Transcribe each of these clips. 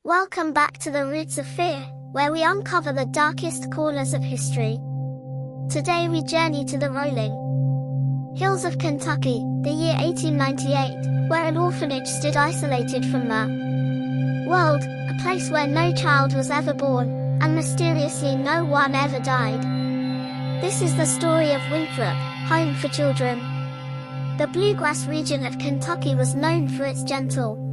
Welcome back to the Roots of Fear, where we uncover the darkest corners of history. Today we journey to the rolling hills of Kentucky, the year 1898, where an orphanage stood isolated from the world, a place where no child was ever born, and mysteriously no one ever died. This is the story of Winthrop, home for children. The bluegrass region of Kentucky was known for its gentle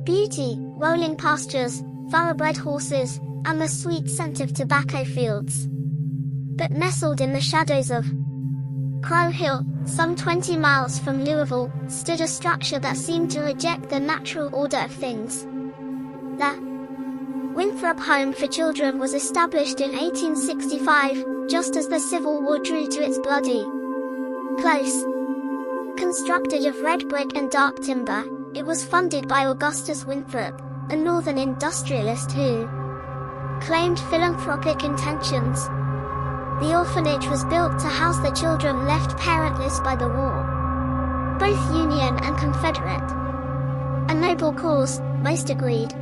beauty, rolling pastures, thoroughbred horses, and the sweet scent of tobacco fields. But nestled in the shadows of Crow Hill, some 20 miles from Louisville, stood a structure that seemed to reject the natural order of things. The Winthrop Home for Children was established in 1865, just as the Civil War drew to its bloody close. Constructed of red brick and dark timber, it was funded by Augustus Winthrop, a northern industrialist who claimed philanthropic intentions. The orphanage was built to house the children left parentless by the war, both Union and Confederate. A noble cause, most agreed.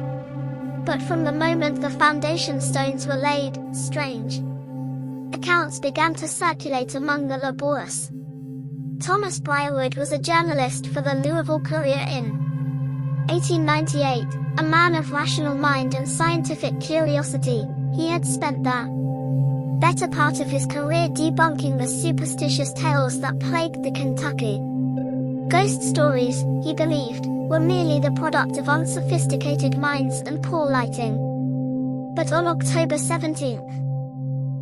But from the moment the foundation stones were laid, strange accounts began to circulate among the laborious. Thomas Briarwood was a journalist for the Louisville Courier in 1898, a man of rational mind and scientific curiosity. He had spent the better part of his career debunking the superstitious tales that plagued the Kentucky. Ghost stories, he believed, were merely the product of unsophisticated minds and poor lighting. But on October 17,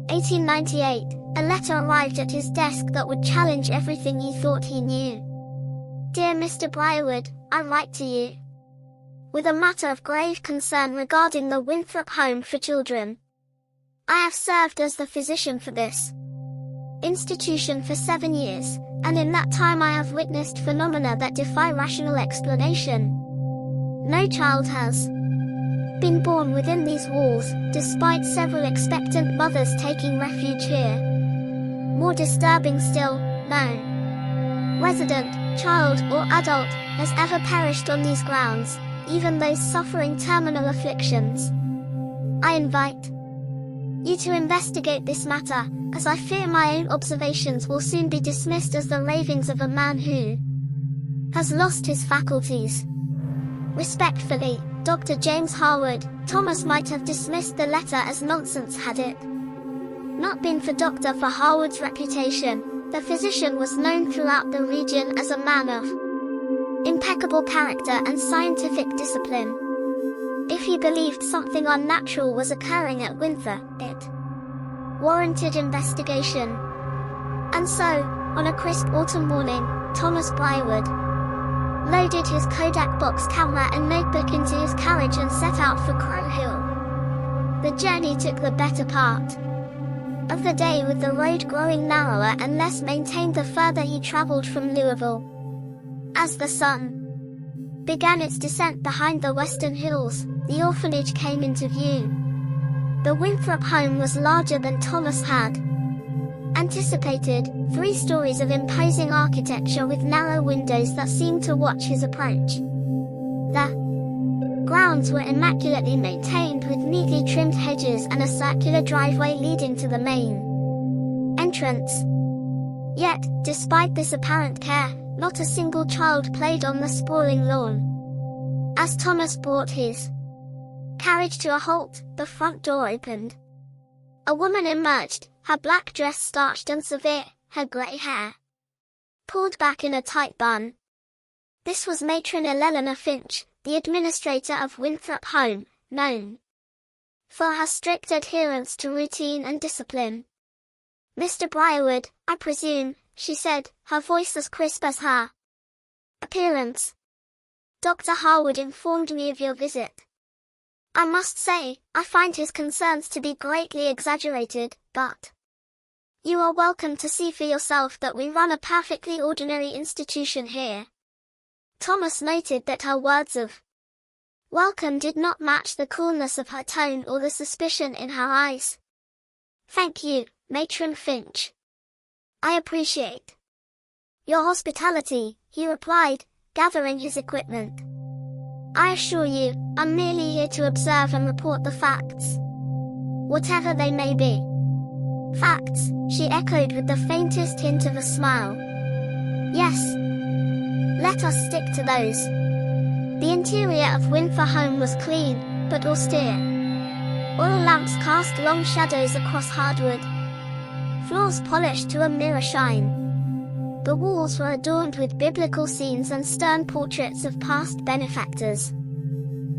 1898, a letter arrived at his desk that would challenge everything he thought he knew. Dear Mr. Briarwood, I write to you with a matter of grave concern regarding the Winthrop Home for Children. I have served as the physician for this institution for 7 years, and in that time I have witnessed phenomena that defy rational explanation. No child has been born within these walls, despite several expectant mothers taking refuge here. More disturbing still, no resident, child or adult, has ever perished on these grounds, even those suffering terminal afflictions. I invite you to investigate this matter, as I fear my own observations will soon be dismissed as the ravings of a man who has lost his faculties. Respectfully, Dr. James Harwood. Thomas might have dismissed the letter as nonsense had it not been for Dr. Harwood's reputation. The physician was known throughout the region as a man of impeccable character and scientific discipline. If he believed something unnatural was occurring at Winthrop, it warranted investigation. And so, on a crisp autumn morning, Thomas Briarwood loaded his Kodak box camera and notebook into his carriage and set out for Crow Hill. The journey took the better part of the day, with the road growing narrower and less maintained the further he traveled from Louisville. As the sun began its descent behind the western hills, the orphanage came into view. The Winthrop home was larger than Thomas had anticipated, 3 stories of imposing architecture with narrow windows that seemed to watch his approach. The grounds were immaculately maintained, with neatly trimmed hedges and a circular driveway leading to the main entrance. Yet, despite this apparent care, not a single child played on the sprawling lawn. As Thomas brought his carriage to a halt, the front door opened. A woman emerged, her black dress starched and severe, her grey hair pulled back in a tight bun. This was Matron Eleanor Finch, the administrator of Winthrop Home, known for her strict adherence to routine and discipline. Mr. Briarwood, I presume, she said, her voice as crisp as her appearance. Dr. Harwood informed me of your visit. I must say, I find his concerns to be greatly exaggerated, but you are welcome to see for yourself that we run a perfectly ordinary institution here. Thomas noted that her words of welcome did not match the coolness of her tone or the suspicion in her eyes. Thank you, Matron Finch. I appreciate your hospitality, he replied, gathering his equipment. I assure you, I'm merely here to observe and report the facts. Whatever they may be. Facts, she echoed with the faintest hint of a smile. Yes. Let us stick to those. The interior of Winthrop home was clean, but austere. Oil lamps cast long shadows across hardwood. Floors polished to a mirror shine. The walls were adorned with biblical scenes and stern portraits of past benefactors.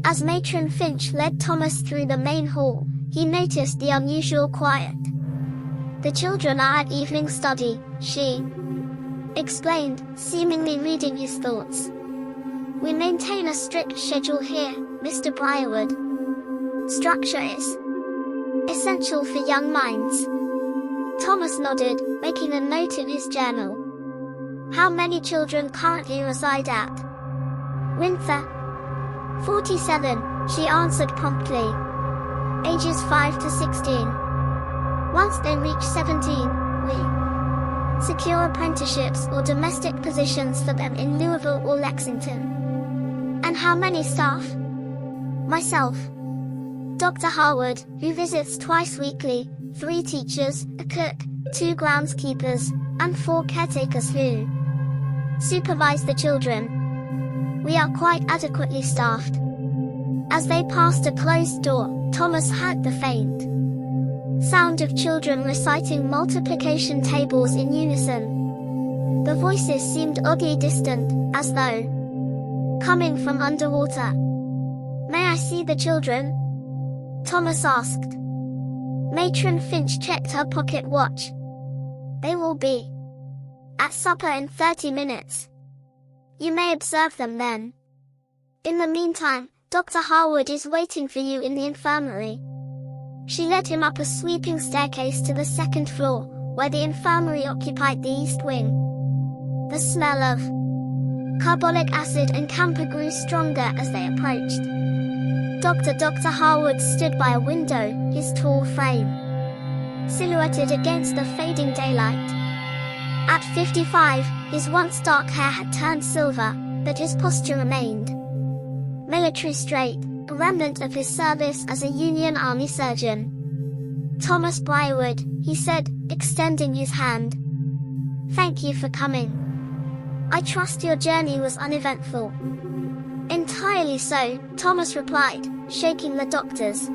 As Matron Finch led Thomas through the main hall, he noticed the unusual quiet. The children are at evening study, she explained, seemingly reading his thoughts. We maintain a strict schedule here, Mr. Briarwood. Structure is essential for young minds. Thomas nodded, making a note in his journal. How many children currently reside at Winthrop? 47, she answered promptly. Ages 5 to 16. Once they reach 17, we secure apprenticeships or domestic positions for them in Louisville or Lexington. And how many staff? Myself. Dr. Harwood, who visits twice weekly, 3 teachers, a cook, 2 groundskeepers, and 4 caretakers who supervise the children. We are quite adequately staffed. As they passed a closed door, Thomas heard the faint sound of children reciting multiplication tables in unison. The voices seemed oddly distant, as though coming from underwater. May I see the children? Thomas asked. Matron Finch checked her pocket watch. They will be at supper in 30 minutes. You may observe them then. In the meantime, Dr. Harwood is waiting for you in the infirmary. She led him up a sweeping staircase to the 2nd floor, where the infirmary occupied the east wing. The smell of carbolic acid and camphor grew stronger as they approached. Dr. Harwood stood by a window, his tall frame silhouetted against the fading daylight. At 55, his once dark hair had turned silver, but his posture remained military straight, a remnant of his service as a Union Army surgeon. Thomas Briarwood, he said, extending his hand. Thank you for coming. I trust your journey was uneventful. Entirely so, Thomas replied, shaking the doctor's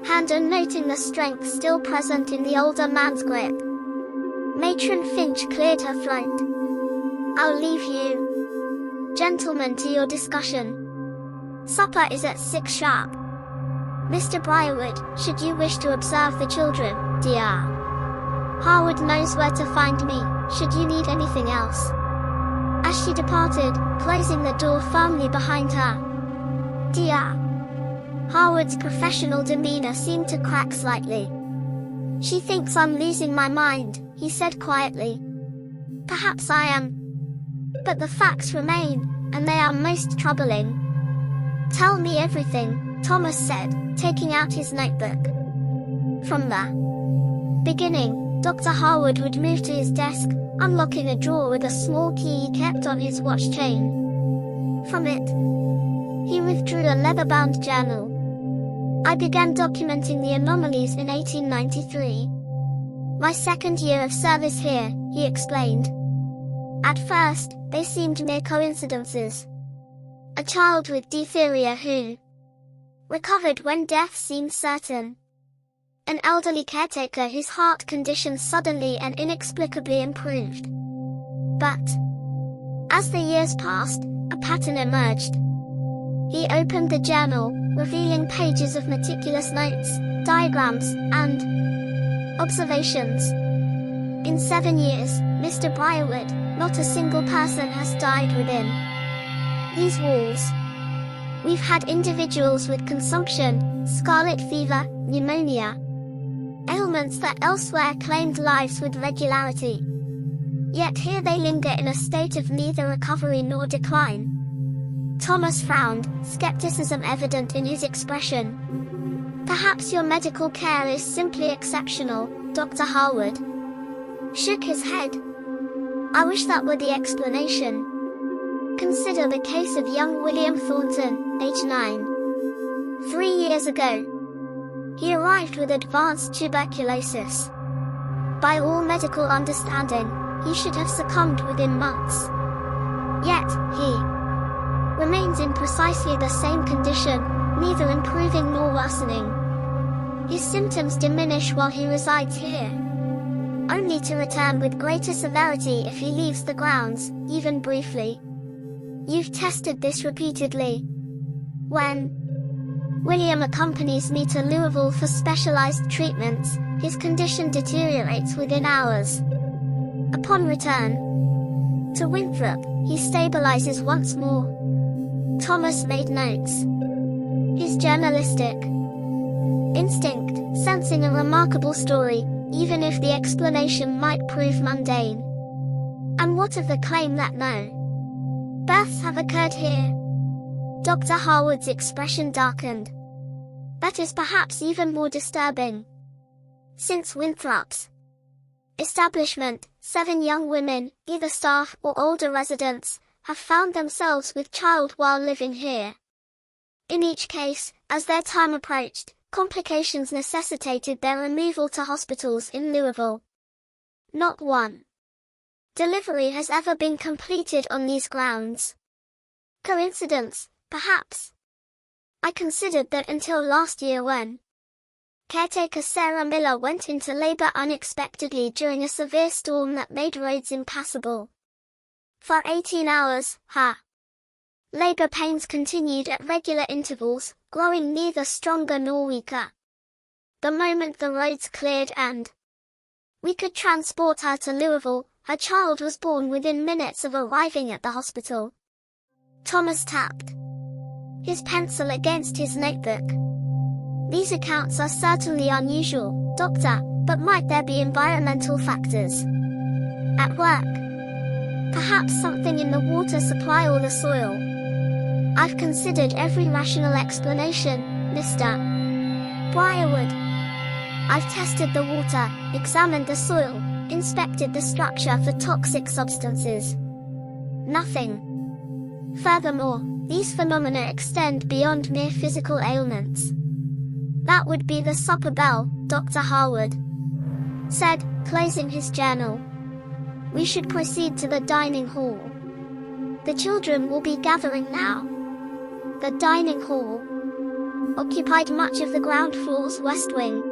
hand and noting the strength still present in the older man's grip. Matron Finch cleared her throat. I'll leave you, gentlemen, to your discussion. Supper is at 6 sharp. Mr. Briarwood, should you wish to observe the children, dear Harwood knows where to find me, should you need anything else. As she departed, closing the door firmly behind her. Dear Harwood's professional demeanor seemed to crack slightly. She thinks I'm losing my mind, he said quietly. Perhaps I am. But the facts remain, and they are most troubling. Tell me everything, Thomas said, taking out his notebook. From the beginning, Dr. Harwood would move to his desk, unlocking a drawer with a small key he kept on his watch chain. From it, he withdrew a leather-bound journal. I began documenting the anomalies in 1893. My 2nd year of service here, he explained. At first, they seemed mere coincidences. A child with diphtheria who recovered when death seemed certain. An elderly caretaker whose heart condition suddenly and inexplicably improved. But as the years passed, a pattern emerged. He opened the journal, revealing pages of meticulous notes, diagrams, and observations. In 7 years, Mr. Briarwood, not a single person has died within these walls. We've had individuals with consumption, scarlet fever, pneumonia, ailments that elsewhere claimed lives with regularity. Yet here they linger in a state of neither recovery nor decline. Thomas frowned, skepticism evident in his expression. Perhaps your medical care is simply exceptional, Dr. Harwood shook his head. I wish that were the explanation. Consider the case of young William Thornton, age 9. 3 years ago, he arrived with advanced tuberculosis. By all medical understanding, he should have succumbed within months. Yet, he remains in precisely the same condition, neither improving nor worsening. His symptoms diminish while he resides here, only to return with greater severity if he leaves the grounds, even briefly. You've tested this repeatedly. When William accompanies me to Louisville for specialized treatments, his condition deteriorates within hours. Upon return to Winthrop, he stabilizes once more. Thomas made notes. His journalistic instinct, sensing a remarkable story, even if the explanation might prove mundane. And what of the claim that no births have occurred here? Dr. Harwood's expression darkened. That is perhaps even more disturbing. Since Winthrop's establishment, 7 young women, either staff or older residents, have found themselves with child while living here. In each case, as their time approached, complications necessitated their removal to hospitals in Louisville. Not one delivery has ever been completed on these grounds. Coincidence, perhaps? I considered that until last year when caretaker Sarah Miller went into labor unexpectedly during a severe storm that made roads impassable. For 18 hours, her labor pains continued at regular intervals, growing neither stronger nor weaker. The moment the roads cleared and we could transport her to Louisville, her child was born within minutes of arriving at the hospital. Thomas tapped his pencil against his notebook. These accounts are certainly unusual, Doctor, but might there be environmental factors at work? Perhaps something in the water supply or the soil. I've considered every rational explanation, Mr. Briarwood. I've tested the water, examined the soil, inspected the structure for toxic substances. Nothing. Furthermore, these phenomena extend beyond mere physical ailments. That would be the supper bell, Dr. Harwood said, closing his journal. We should proceed to the dining hall. The children will be gathering now. The dining hall occupied much of the ground floor's west wing.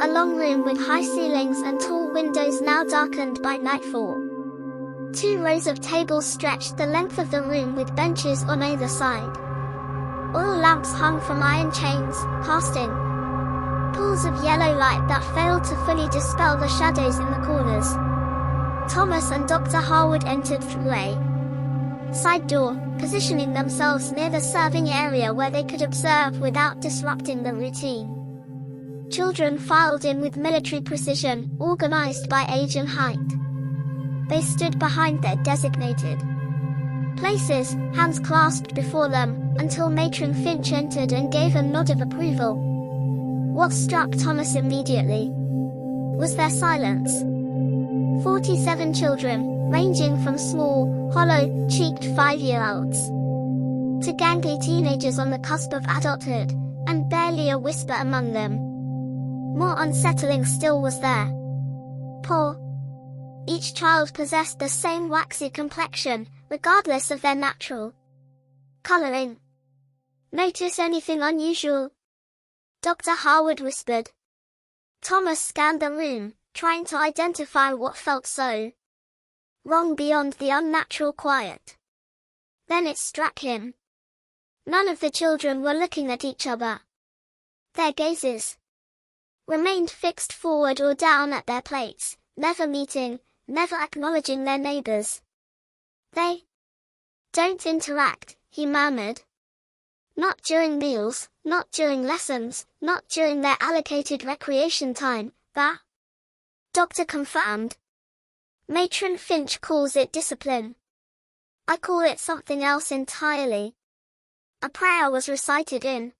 A long room with high ceilings and tall windows now darkened by nightfall. 2 rows of tables stretched the length of the room with benches on either side. Oil lamps hung from iron chains, casting pools of yellow light that failed to fully dispel the shadows in the corners. Thomas and Dr. Harwood entered through a side door, positioning themselves near the serving area where they could observe without disrupting the routine. Children filed in with military precision, organized by age and height. They stood behind their designated places, hands clasped before them, until Matron Finch entered and gave a nod of approval. What struck Thomas immediately was their silence. 47 children, ranging from small, hollow-cheeked 5-year-olds to gangly teenagers on the cusp of adulthood, and barely a whisper among them. More unsettling still was there. Poor. Each child possessed the same waxy complexion, regardless of their natural coloring. Notice anything unusual? Dr. Harwood whispered. Thomas scanned the room, trying to identify what felt so wrong beyond the unnatural quiet. Then it struck him. None of the children were looking at each other. Their gazes remained fixed forward or down at their plates, never meeting, never acknowledging their neighbors. They don't interact, he murmured. Not during meals, not during lessons, not during their allocated recreation time, the doctor confirmed. Matron Finch calls it discipline. I call it something else entirely. A prayer was recited in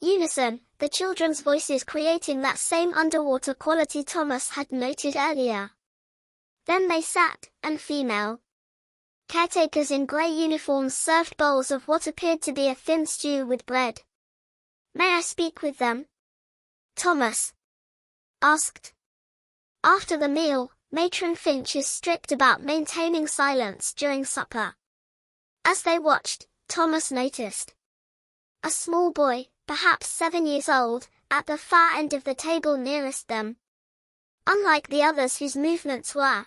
unison, the children's voices creating that same underwater quality Thomas had noted earlier. Then they sat, and female caretakers in grey uniforms served bowls of what appeared to be a thin stew with bread. "May I speak with them?" Thomas asked. After the meal, Matron Finch is strict about maintaining silence during supper. As they watched, Thomas noticed a small boy, perhaps 7 years old, at the far end of the table nearest them. Unlike the others whose movements were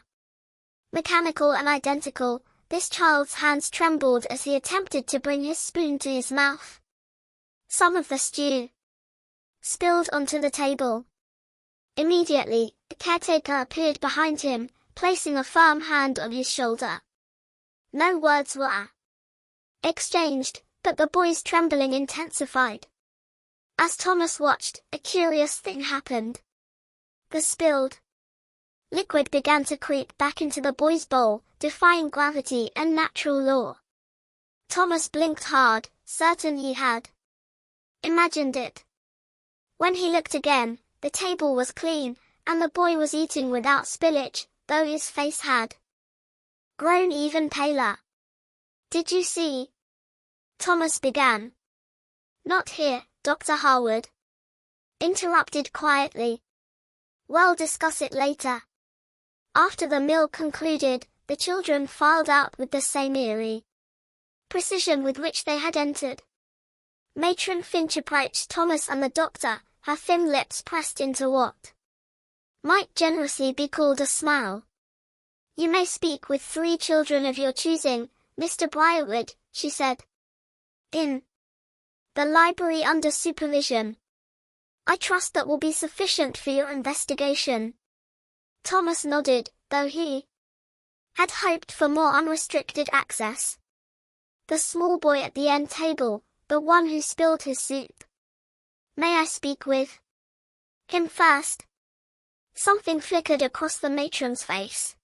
mechanical and identical, this child's hands trembled as he attempted to bring his spoon to his mouth. Some of the stew spilled onto the table. Immediately, a caretaker appeared behind him, placing a firm hand on his shoulder. No words were exchanged, but the boy's trembling intensified. As Thomas watched, a curious thing happened. The spilled liquid began to creep back into the boy's bowl, defying gravity and natural law. Thomas blinked hard, certain he had imagined it. When he looked again, the table was clean, and the boy was eating without spillage, though his face had grown even paler. "Did you see?" Thomas began. "Not here," Dr. Harwood interrupted quietly. "We'll discuss it later." After the meal concluded, the children filed out with the same eerie precision with which they had entered. Matron Finch approached Thomas and the doctor, her thin lips pressed into what might generously be called a smile. "You may speak with 3 children of your choosing, Mr. Briarwood," she said. "In the library under supervision. I trust that will be sufficient for your investigation." Thomas nodded, though he had hoped for more unrestricted access. The small boy at the end table, the one who spilled his soup. "May I speak with him first?" Something flickered across the matron's face.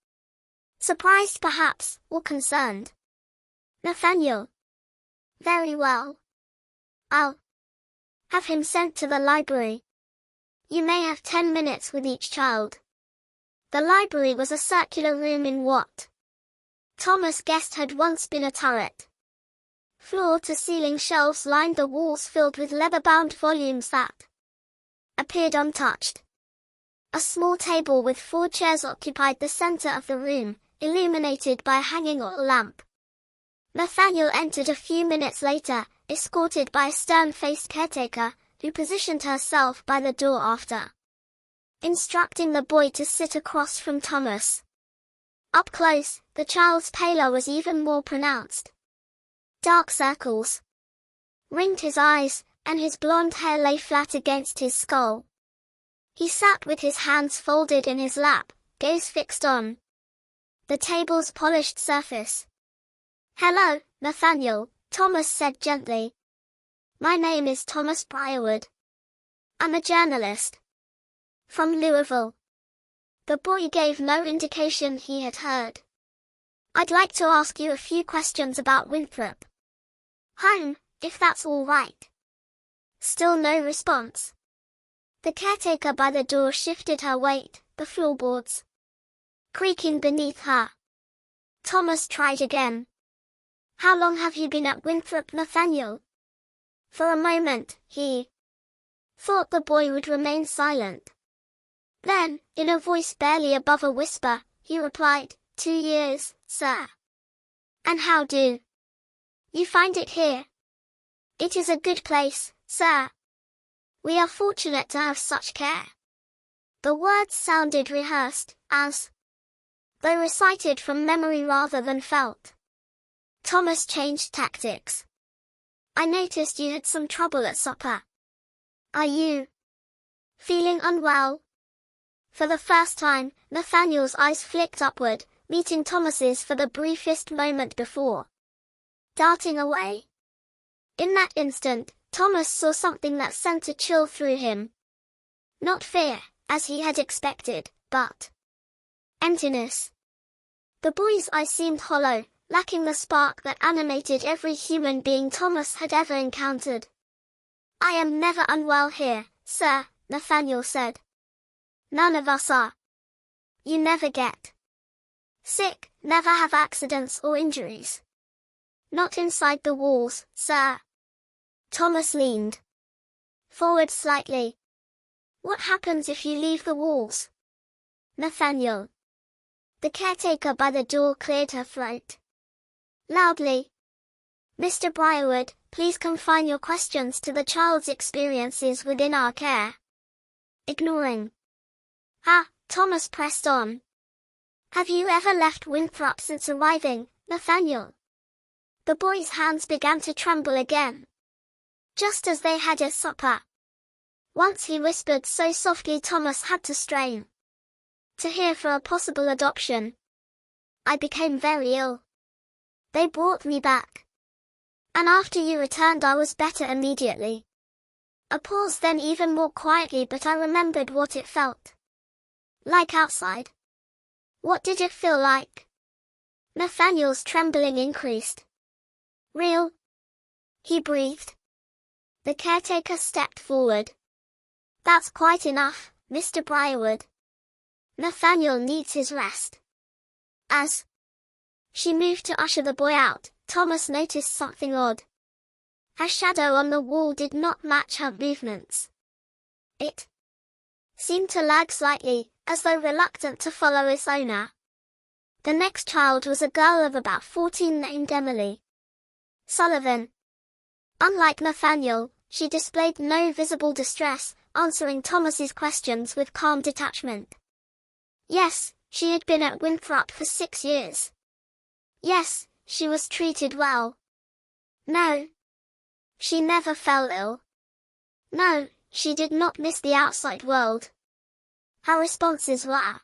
Surprised perhaps, or concerned. "Nathaniel." "Very well. I'll have him sent to the library. You may have 10 minutes with each child." The library was a circular room in what Thomas guessed had once been a turret. Floor-to-ceiling shelves lined the walls filled with leather-bound volumes that appeared untouched. A small table with 4 chairs occupied the center of the room, illuminated by a hanging oil lamp. Nathaniel entered a few minutes later, escorted by a stern-faced caretaker, who positioned herself by the door after instructing the boy to sit across from Thomas. Up close, the child's pallor was even more pronounced. Dark circles ringed his eyes, and his blonde hair lay flat against his skull. He sat with his hands folded in his lap, gaze fixed on the table's polished surface. "Hello, Nathaniel," Thomas said gently. "My name is Thomas Briarwood. I'm a journalist from Louisville." The boy gave no indication he had heard. "I'd like to ask you a few questions about Winthrop home, if that's all right." Still no response. The caretaker by the door shifted her weight, the floorboards creaking beneath her. Thomas tried again. "How long have you been at Winthrop, Nathaniel?" For a moment, he thought the boy would remain silent. Then, in a voice barely above a whisper, he replied, 2 years, sir." "And how do you find it here?" "It is a good place, sir. We are fortunate to have such care." The words sounded rehearsed, as though recited from memory rather than felt. Thomas changed tactics. "I noticed you had some trouble at supper. Are you feeling unwell?" For the first time, Nathaniel's eyes flicked upward, meeting Thomas's for the briefest moment before darting away. In that instant, Thomas saw something that sent a chill through him. Not fear, as he had expected, but emptiness. The boy's eyes seemed hollow, lacking the spark that animated every human being Thomas had ever encountered. "I am never unwell here, sir," Nathaniel said. "None of us are. You never get Sick, never have accidents or injuries. Not inside the walls, sir. Thomas leaned forward slightly. What happens if you leave the walls? Nathaniel. The caretaker by the door cleared her throat loudly. Mr. Briarwood, please confine your questions to the child's experiences within our care. Ignoring. Thomas pressed on. Have you ever left Winthrop since arriving, Nathaniel? The boy's hands began to tremble again. Just as they had at supper. Once he whispered so softly Thomas had to strain to hear for a possible adoption. I became very ill. They brought me back. And after you returned I was better immediately. A pause, then even more quietly, but I remembered what it felt like outside. What did it feel like? Nathaniel's trembling increased. Real? He breathed. The caretaker stepped forward. That's quite enough, Mr. Briarwood. Nathaniel needs his rest. As she moved to usher the boy out, Thomas noticed something odd. Her shadow on the wall did not match her movements. It seemed to lag slightly, as though reluctant to follow its owner. The next child was a girl of about 14 named Emily Sullivan. Unlike Nathaniel, she displayed no visible distress, answering Thomas's questions with calm detachment. Yes, she had been at Winthrop for 6 years. Yes, she was treated well. No, she never fell ill. No, she did not miss the outside world. Her responses were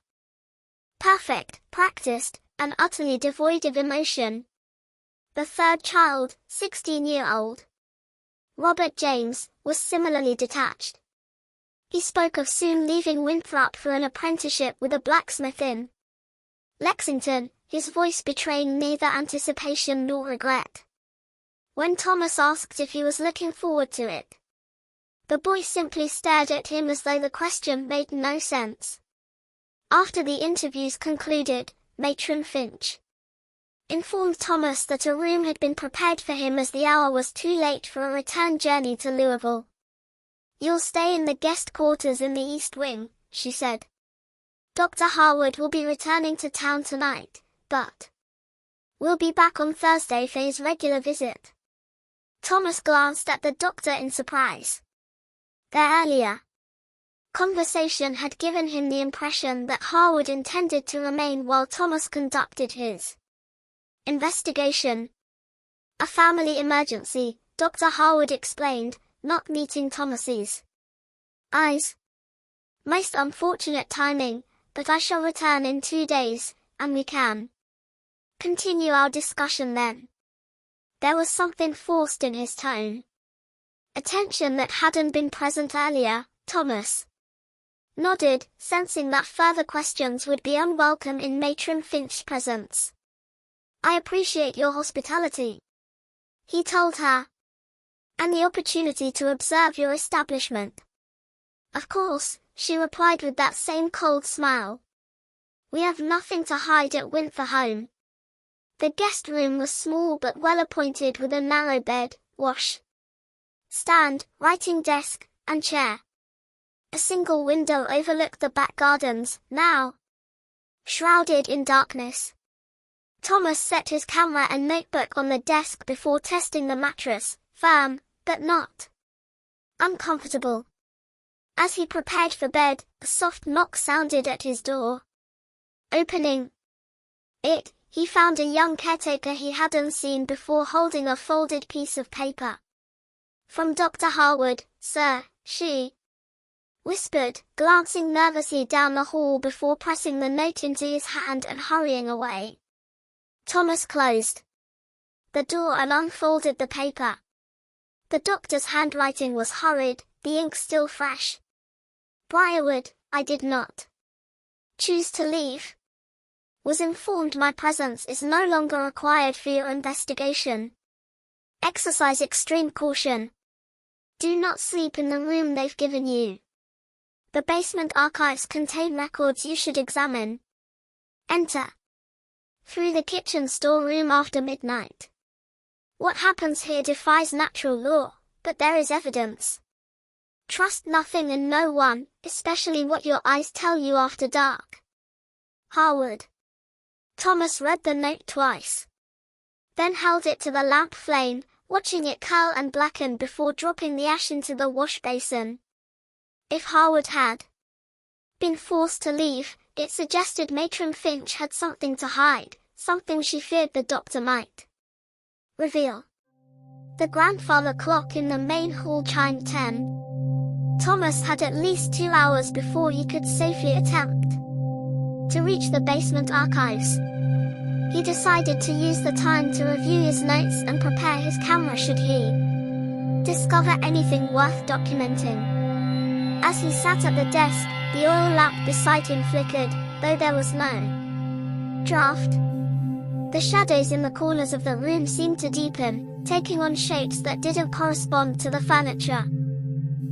perfect, practiced, and utterly devoid of emotion. The third child, 16-year-old Robert James, was similarly detached. He spoke of soon leaving Winthrop for an apprenticeship with a blacksmith in Lexington, his voice betraying neither anticipation nor regret. When Thomas asked if he was looking forward to it, the boy simply stared at him as though the question made no sense. After the interviews concluded, Matron Finch informed Thomas that a room had been prepared for him as the hour was too late for a return journey to Louisville. You'll stay in the guest quarters in the East Wing, she said. Dr. Harwood will be returning to town tonight, but we'll be back on Thursday for his regular visit. Thomas glanced at the doctor in surprise. Their earlier conversation had given him the impression that Harwood intended to remain while Thomas conducted his investigation. A family emergency, Dr. Harwood explained, not meeting Thomas's eyes. Most unfortunate timing, but I shall return in 2 days, and we can continue our discussion then. There was something forced in his tone. A tension that hadn't been present earlier. Thomas nodded, sensing that further questions would be unwelcome in Matron Finch's presence. I appreciate your hospitality, he told her, and the opportunity to observe your establishment. Of course, she replied with that same cold smile. We have nothing to hide at Winthrop home. The guest room was small but well appointed with a narrow bed, wash stand, writing desk, and chair. A single window overlooked the back gardens, now shrouded in darkness. Thomas set his camera and notebook on the desk before testing the mattress, firm, but not uncomfortable. As he prepared for bed, a soft knock sounded at his door. Opening it, he found a young caretaker he hadn't seen before holding a folded piece of paper. From Dr. Harwood, sir, she whispered, glancing nervously down the hall before pressing the note into his hand and hurrying away. Thomas closed the door and unfolded the paper. The doctor's handwriting was hurried, the ink still fresh. Briarwood, I did not choose to leave. Was informed my presence is no longer required for your investigation. Exercise extreme caution. Do not sleep in the room they've given you. The basement archives contain records you should examine. Enter. through the kitchen storeroom after midnight. What happens here defies natural law, but there is evidence. Trust nothing and no one, especially what your eyes tell you after dark. Harwood. Thomas read the note twice. Then held it to the lamp flame, watching it curl and blacken before dropping the ash into the wash basin. If Harwood had been forced to leave, it suggested Matron Finch had something to hide, something she feared the doctor might reveal. The grandfather clock in the main hall chimed 10. Thomas had at least 2 hours before he could safely attempt to reach the basement archives. He decided to use the time to review his notes and prepare his camera should he discover anything worth documenting. As he sat at the desk, the oil lamp beside him flickered, though there was no draft. The shadows in the corners of the room seemed to deepen, taking on shapes that didn't correspond to the furniture.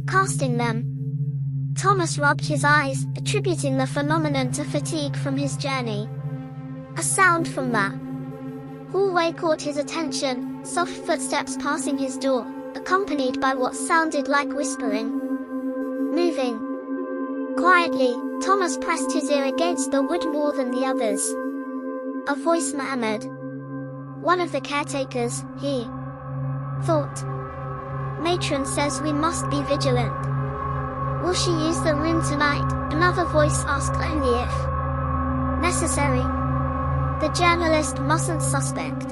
Casting them. Thomas rubbed his eyes, attributing the phenomenon to fatigue from his journey. A sound from the hallway caught his attention, soft footsteps passing his door, accompanied by what sounded like whispering. Moving. Quietly, Thomas pressed his ear against the wood more than the others. A voice murmured. One of the caretakers, he thought. Matron says we must be vigilant. Will she use the room tonight? Another voice asked, only if necessary. The journalist mustn't suspect.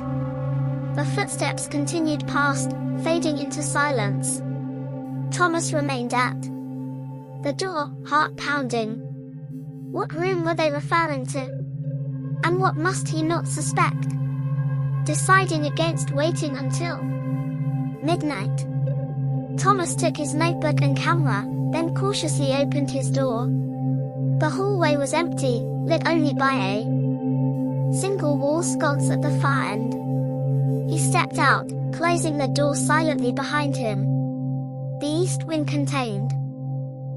The footsteps continued past, fading into silence. Thomas remained at the door, heart pounding. What room were they referring to? And what must he not suspect? Deciding against waiting until midnight, Thomas took his notebook and camera, then cautiously opened his door. The hallway was empty, lit only by a single wall sconce at the far end. He stepped out, closing the door silently behind him. The east wing contained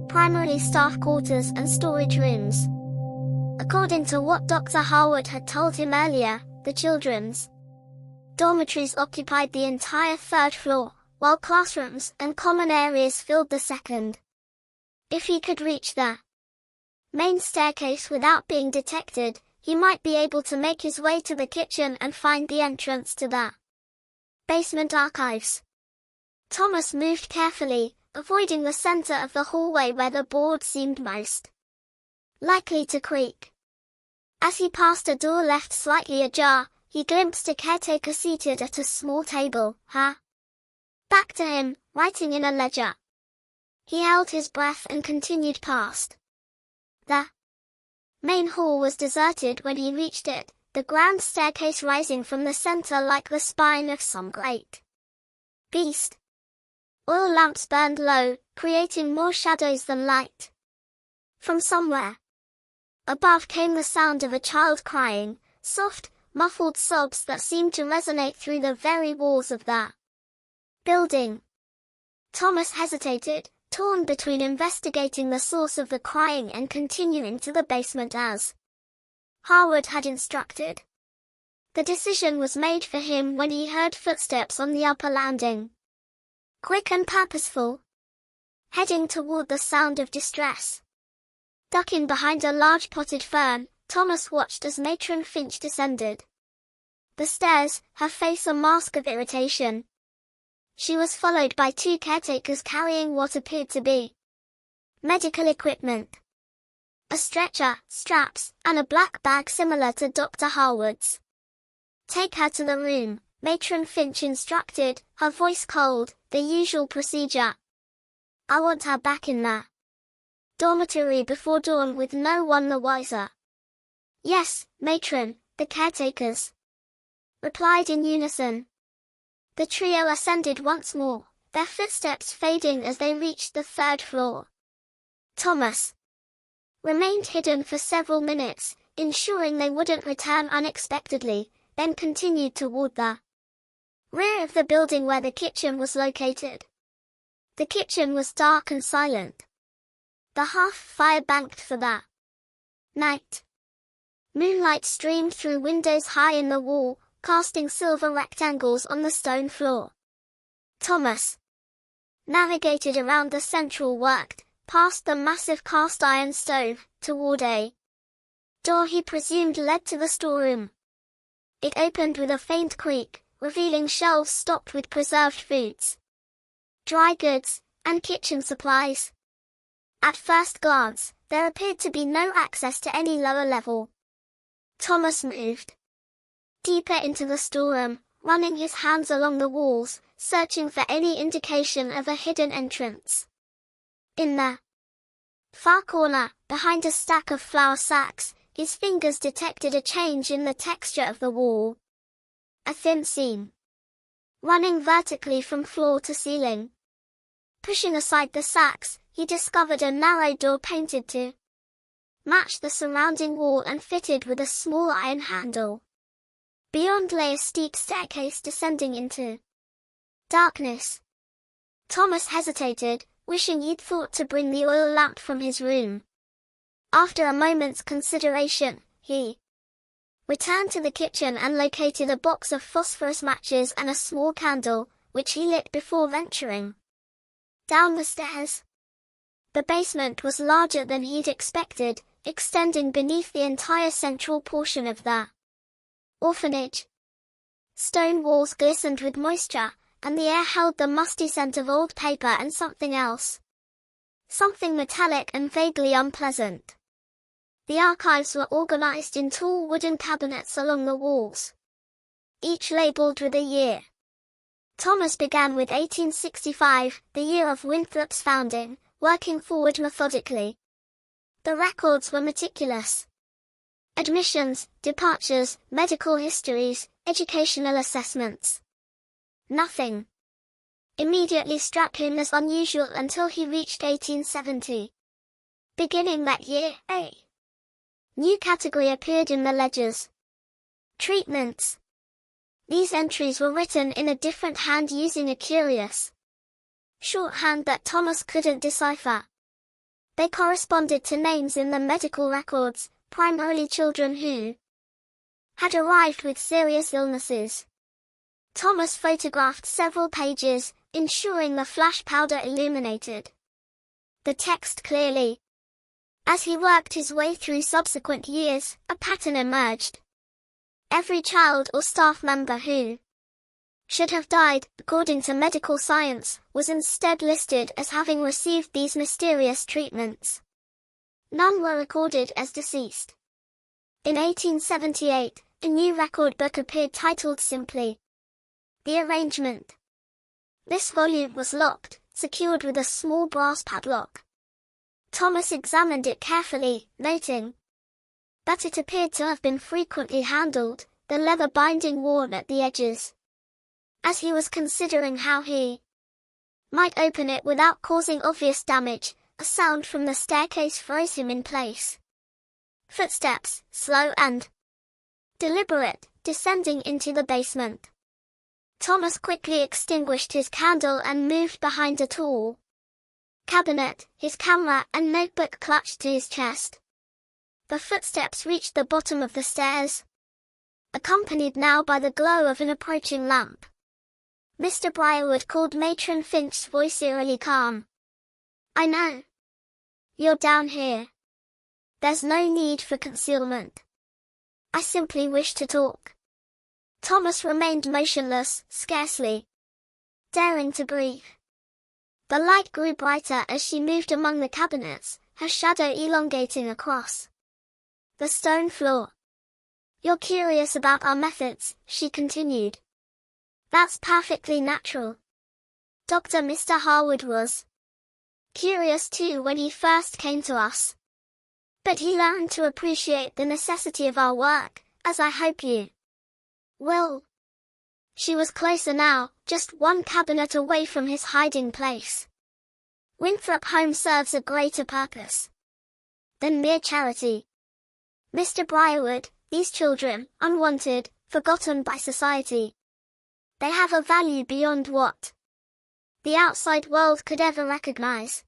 primarily staff quarters and storage rooms. According to what Dr. Harwood had told him earlier, the children's dormitories occupied the entire third floor, while classrooms and common areas filled the second. If he could reach the main staircase without being detected, he might be able to make his way to the kitchen and find the entrance to the basement archives. Thomas moved carefully, avoiding the center of the hallway where the board seemed most likely to creak. As he passed a door left slightly ajar, he glimpsed a caretaker seated at a small table, her back to him, writing in a ledger. He held his breath and continued past. The main hall was deserted when he reached it, the grand staircase rising from the center like the spine of some great beast. Oil lamps burned low, creating more shadows than light. From somewhere above came the sound of a child crying, soft, muffled sobs that seemed to resonate through the very walls of the building. Thomas hesitated, torn between investigating the source of the crying and continuing to the basement as Harwood had instructed. The decision was made for him when he heard footsteps on the upper landing. Quick and purposeful. Heading toward the sound of distress. Ducking behind a large potted fern, Thomas watched as Matron Finch descended the stairs, her face a mask of irritation. She was followed by 2 caretakers carrying what appeared to be medical equipment. A stretcher, straps, and a black bag similar to Dr. Harwood's. Take her to the room, Matron Finch instructed, her voice cold, the usual procedure. I want her back in the dormitory before dawn with no one the wiser. Yes, matron, the caretakers replied in unison. The trio ascended once more, their footsteps fading as they reached the third floor. Thomas remained hidden for several minutes, ensuring they wouldn't return unexpectedly, then continued toward the rear of the building where the kitchen was located. The kitchen was dark and silent. The hearth fire banked for the night. Moonlight streamed through windows high in the wall, casting silver rectangles on the stone floor. Thomas navigated around the central work, past the massive cast-iron stove, toward a door he presumed led to the storeroom. It opened with a faint creak, revealing shelves stocked with preserved foods, dry goods, and kitchen supplies. At first glance, there appeared to be no access to any lower level. Thomas moved deeper into the storeroom, running his hands along the walls, searching for any indication of a hidden entrance. In the far corner, behind a stack of flour sacks, his fingers detected a change in the texture of the wall. A thin seam running vertically from floor to ceiling. Pushing aside the sacks, he discovered a narrow door painted to match the surrounding wall and fitted with a small iron handle. Beyond lay a steep staircase descending into darkness. Thomas hesitated, wishing he'd thought to bring the oil lamp from his room. After a moment's consideration, he returned to the kitchen and located a box of phosphorus matches and a small candle, which he lit before venturing down the stairs. The basement was larger than he'd expected, extending beneath the entire central portion of the orphanage. Stone walls glistened with moisture, and the air held the musty scent of old paper and something else. Something metallic and vaguely unpleasant. The archives were organized in tall wooden cabinets along the walls, each labeled with a year. Thomas began with 1865, the year of Winthrop's founding, working forward methodically. The records were meticulous. Admissions, departures, medical histories, educational assessments. Nothing immediately struck him as unusual until he reached 1870. Beginning that year, a new category appeared in the ledgers. Treatments. These entries were written in a different hand using a curious shorthand that Thomas couldn't decipher. They corresponded to names in the medical records, primarily children who had arrived with serious illnesses. Thomas photographed several pages, ensuring the flash powder illuminated the text clearly. As he worked his way through subsequent years, a pattern emerged. Every child or staff member who should have died, according to medical science, was instead listed as having received these mysterious treatments. None were recorded as deceased. In 1878, a new record book appeared titled simply, The Arrangement. This volume was locked, secured with a small brass padlock. Thomas examined it carefully, noting that it appeared to have been frequently handled, the leather binding worn at the edges. As he was considering how he might open it without causing obvious damage, a sound from the staircase froze him in place. Footsteps, slow and deliberate, descending into the basement. Thomas quickly extinguished his candle and moved behind a tall cabinet, his camera and notebook clutched to his chest. The footsteps reached the bottom of the stairs, accompanied now by the glow of an approaching lamp. Mr. Briarwood called Matron Finch's voice eerily calm. "I know. You're down here. There's no need for concealment. I simply wish to talk." Thomas remained motionless, scarcely daring to breathe. The light grew brighter as she moved among the cabinets, her shadow elongating across the stone floor. "You're curious about our methods," she continued. "That's perfectly natural. Mr. Harwood was curious too when he first came to us. But he learned to appreciate the necessity of our work, as I hope you will." She was closer now, just one cabinet away from his hiding place. Winthrop Home serves a greater purpose than mere charity. Mr. Briarwood, these children, unwanted, forgotten by society. They have a value beyond what the outside world could ever recognize.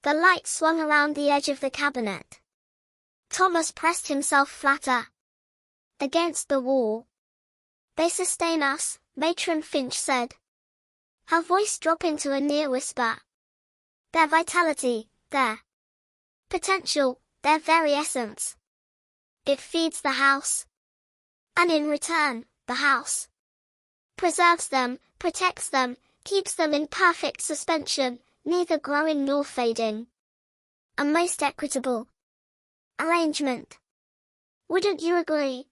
The light swung around the edge of the cabinet. Thomas pressed himself flatter against the wall. "They sustain us," Matron Finch said, her voice dropping to a near whisper. "Their vitality, their potential, their very essence. It feeds the house. And in return, the house preserves them, protects them, keeps them in perfect suspension, neither growing nor fading. A most equitable arrangement. Wouldn't you agree?"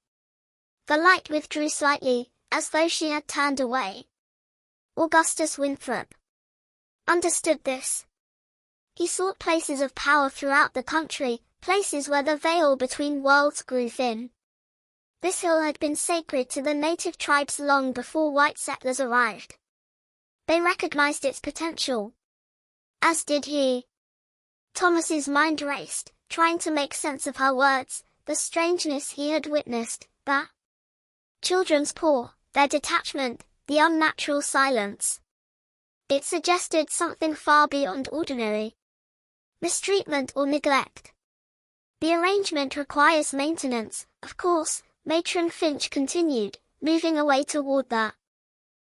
The light withdrew slightly, as though she had turned away. Augustus Winthrop understood this. He sought places of power throughout the country, places where the veil between worlds grew thin. This hill had been sacred to the native tribes long before white settlers arrived. They recognized its potential. As did he. Thomas's mind raced, trying to make sense of her words, the strangeness he had witnessed, the children's paw, their detachment, the unnatural silence. It suggested something far beyond ordinary. Mistreatment or neglect. "The arrangement requires maintenance, of course," Matron Finch continued, moving away toward the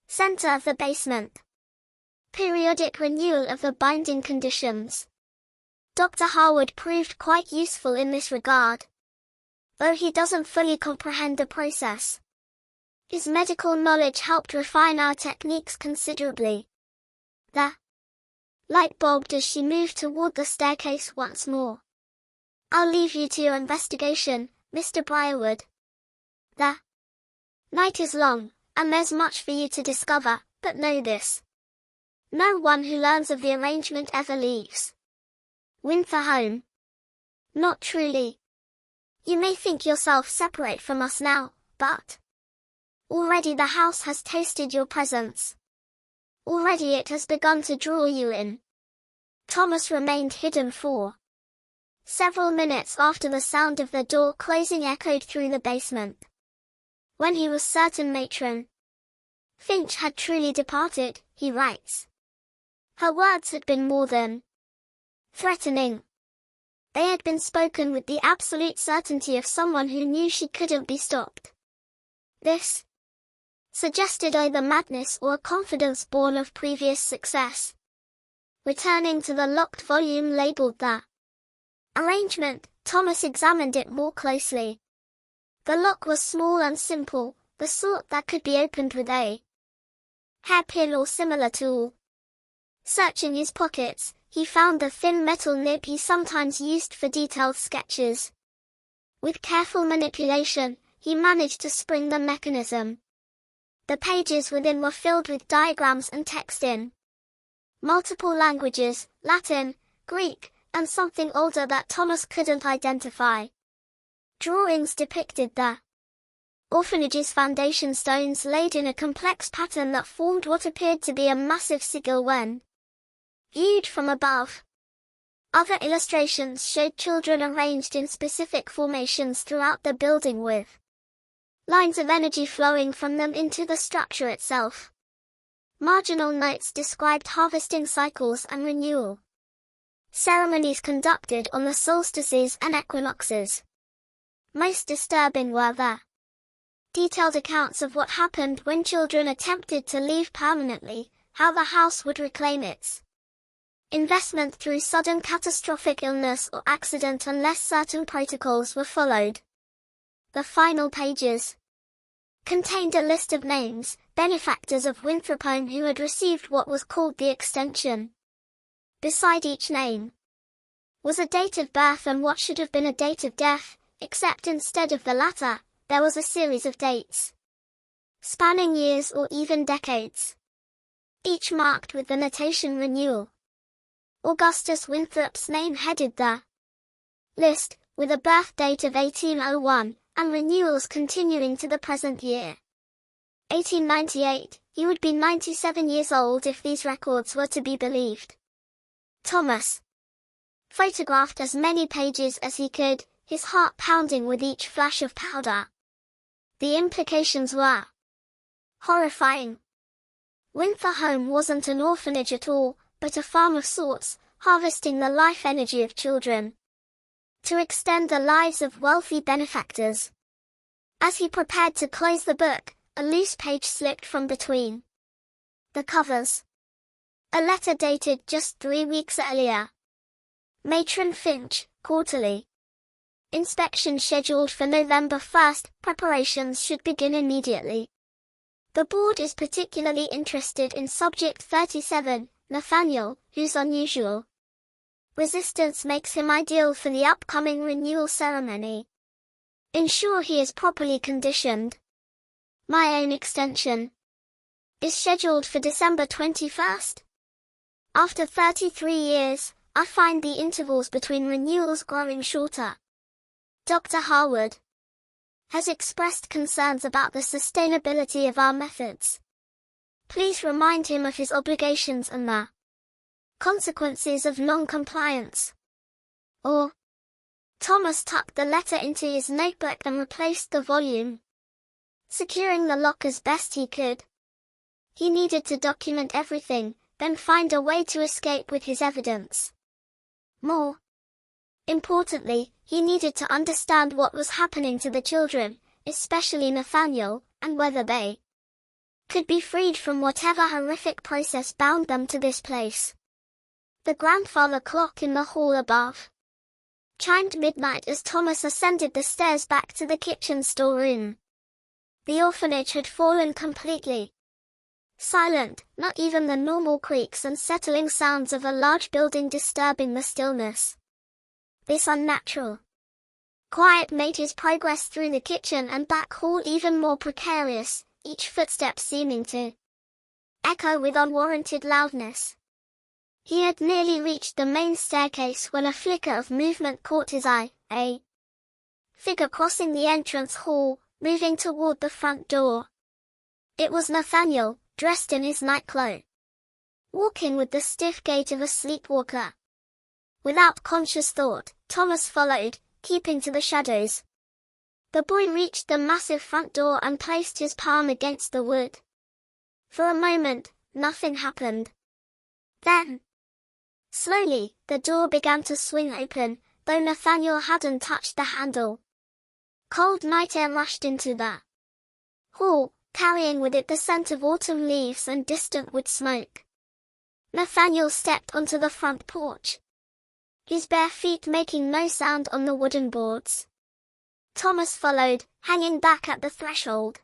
center of the basement. "Periodic renewal of the binding conditions. Dr. Harwood proved quite useful in this regard. Though he doesn't fully comprehend the process. His medical knowledge helped refine our techniques considerably." The light bulbed as she moved toward the staircase once more. "I'll leave you to your investigation, Mr. Briarwood. The night is long, and there's much for you to discover, but know this. No one who learns of the arrangement ever leaves Winthrop home. Not truly. You may think yourself separate from us now, but already the house has tasted your presence. Already it has begun to draw you in." Thomas remained hidden for several minutes after the sound of the door closing echoed through the basement. When he was certain Matron Finch had truly departed, he writes. Her words had been more than threatening. They had been spoken with the absolute certainty of someone who knew she couldn't be stopped. This suggested either madness or a confidence born of previous success. Returning to the locked volume labeled The Arrangement, Thomas examined it more closely. The lock was small and simple, the sort that could be opened with a hairpin or similar tool. Searching his pockets, he found the thin metal nib he sometimes used for detailed sketches. With careful manipulation, he managed to spring the mechanism. The pages within were filled with diagrams and text in multiple languages, Latin, Greek, and something older that Thomas couldn't identify. Drawings depicted the orphanage's foundation stones laid in a complex pattern that formed what appeared to be a massive sigil when viewed from above. Other illustrations showed children arranged in specific formations throughout the building with lines of energy flowing from them into the structure itself. Marginal notes described harvesting cycles and renewal ceremonies conducted on the solstices and equinoxes. Most disturbing were the detailed accounts of what happened when children attempted to leave permanently, how the house would reclaim its investment through sudden catastrophic illness or accident unless certain protocols were followed. The final pages contained a list of names, benefactors of Winthrop Home who had received what was called the extension. Beside each name was a date of birth and what should have been a date of death, except instead of the latter, there was a series of dates spanning years or even decades, each marked with the notation renewal. Augustus Winthrop's name headed the list, with a birth date of 1801, and renewals continuing to the present year. 1898, he would be 97 years old if these records were to be believed. Thomas photographed as many pages as he could, his heart pounding with each flash of powder. The implications were horrifying. Winthrop Home wasn't an orphanage at all, but a farm of sorts, harvesting the life energy of children. to extend the lives of wealthy benefactors. As he prepared to close the book, a loose page slipped from between the covers. A letter dated just 3 weeks earlier. Matron Finch, quarterly. Inspection scheduled for November 1st, preparations should begin immediately. The board is particularly interested in Subject 37, Nathaniel, whose unusual resistance makes him ideal for the upcoming renewal ceremony. Ensure he is properly conditioned. My own extension is scheduled for December 21st. After 33 years, I find the intervals between renewals growing shorter. Dr. Harwood has expressed concerns about the sustainability of our methods. Please remind him of his obligations and the consequences of non-compliance. Or, Thomas tucked the letter into his notebook and replaced the volume, securing the lock as best he could. He needed to document everything, then find a way to escape with his evidence. More importantly, he needed to understand what was happening to the children, especially Nathaniel, and whether they could be freed from whatever horrific process bound them to this place. The grandfather clock in the hall above chimed midnight as Thomas ascended the stairs back to the kitchen storeroom. The orphanage had fallen completely silent, not even the normal creaks and settling sounds of a large building disturbing the stillness. This unnatural quiet made his progress through the kitchen and back hall even more precarious, each footstep seeming to echo with unwarranted loudness. He had nearly reached the main staircase when a flicker of movement caught his eye, a figure crossing the entrance hall, moving toward the front door. It was Nathaniel, dressed in his nightclothes, walking with the stiff gait of a sleepwalker. Without conscious thought, Thomas followed, keeping to the shadows. The boy reached the massive front door and placed his palm against the wood. For a moment, nothing happened. Then, slowly, the door began to swing open, though Nathaniel hadn't touched the handle. Cold night air rushed into the hall, carrying with it the scent of autumn leaves and distant wood smoke. Nathaniel stepped onto the front porch, his bare feet making no sound on the wooden boards. Thomas followed, hanging back at the threshold.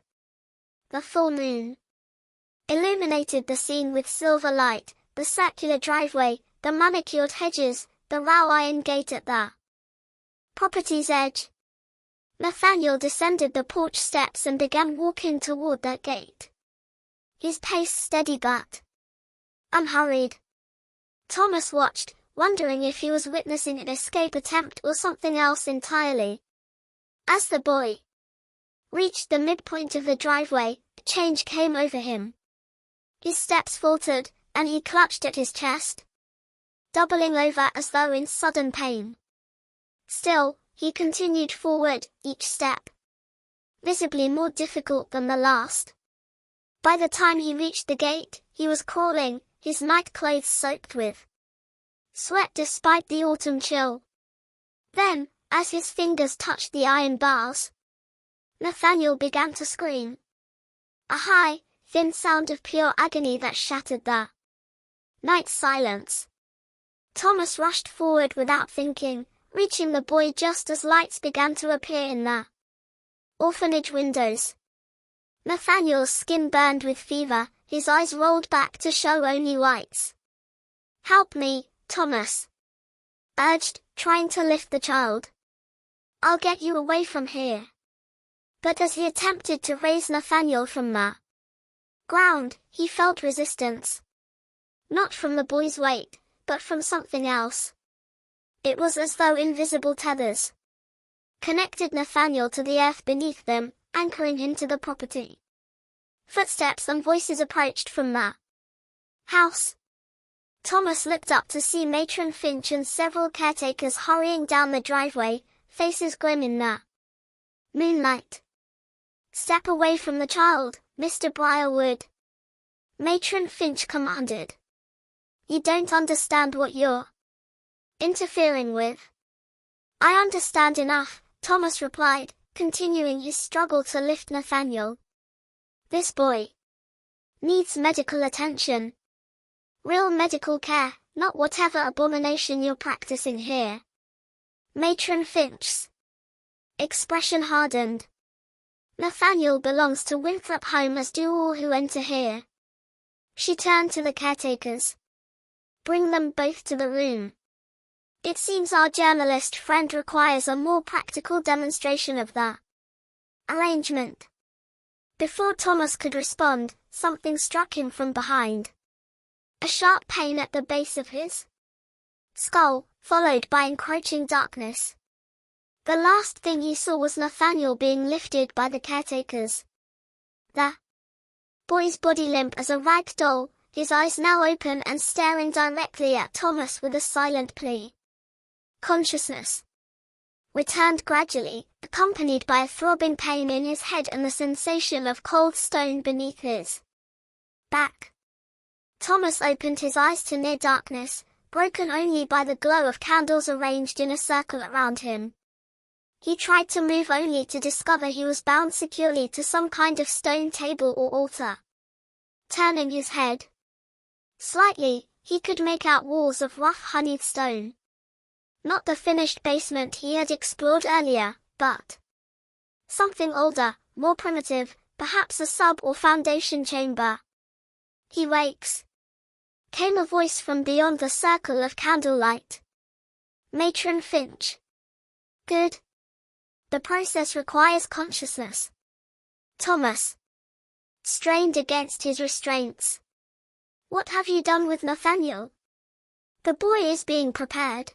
The full moon illuminated the scene with silver light, the circular driveway, the manicured hedges, the raw iron gate at the property's edge. Nathaniel descended the porch steps and began walking toward that gate, his pace steady but unhurried. Thomas watched, wondering if he was witnessing an escape attempt or something else entirely. As the boy reached the midpoint of the driveway, a change came over him. His steps faltered, and he clutched at his chest, doubling over as though in sudden pain. Still, he continued forward, each step visibly more difficult than the last. By the time he reached the gate, he was crawling, his nightclothes soaked with sweat despite the autumn chill. Then, as his fingers touched the iron bars, Nathaniel began to scream. A high, thin sound of pure agony that shattered the night silence. Thomas rushed forward without thinking, reaching the boy just as lights began to appear in the orphanage windows. Nathaniel's skin burned with fever, his eyes rolled back to show only whites. Help me, Thomas urged, trying to lift the child. I'll get you away from here. But as he attempted to raise Nathaniel from the ground, he felt resistance. Not from the boy's weight, but from something else. It was as though invisible tethers connected Nathaniel to the earth beneath them, anchoring him to the property. Footsteps and voices approached from the house. Thomas looked up to see Matron Finch and several caretakers hurrying down the driveway, faces grim in the moonlight. Step away from the child, Mr. Briarwood, Matron Finch commanded. You don't understand what you're interfering with. I understand enough, Thomas replied, continuing his struggle to lift Nathaniel. This boy needs medical attention. Real medical care, not whatever abomination you're practicing here. Matron Finch's expression hardened. Nathaniel belongs to Winthrop home, as do all who enter here. She turned to the caretakers. Bring them both to the room. It seems our journalist friend requires a more practical demonstration of the arrangement. Before Thomas could respond, something struck him from behind. A sharp pain at the base of his skull, followed by encroaching darkness. The last thing he saw was Nathaniel being lifted by the caretakers. The boy's body limp as a rag doll, his eyes now open and staring directly at Thomas with a silent plea. Consciousness returned gradually, accompanied by a throbbing pain in his head and the sensation of cold stone beneath his back. Thomas opened his eyes to near darkness, broken only by the glow of candles arranged in a circle around him. He tried to move only to discover he was bound securely to some kind of stone table or altar. Turning his head slightly, he could make out walls of rough honeyed stone. Not the finished basement he had explored earlier, but something older, more primitive, perhaps a sub or foundation chamber. He wakes, came a voice from beyond the circle of candlelight. Matron Finch. Good. The process requires consciousness. Thomas strained against his restraints. What have you done with Nathaniel? The boy is being prepared.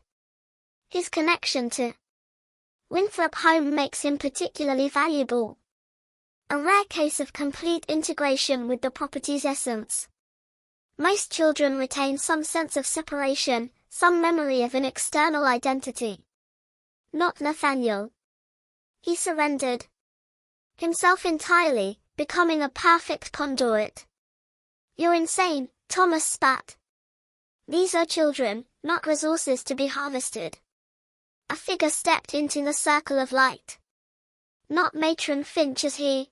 His connection to Winthrop home makes him particularly valuable. A rare case of complete integration with the property's essence. Most children retain some sense of separation, some memory of an external identity. Not Nathaniel. He surrendered himself entirely, becoming a perfect conduit. You're insane, Thomas spat. These are children, not resources to be harvested. A figure stepped into the circle of light. Not Matron Finch as he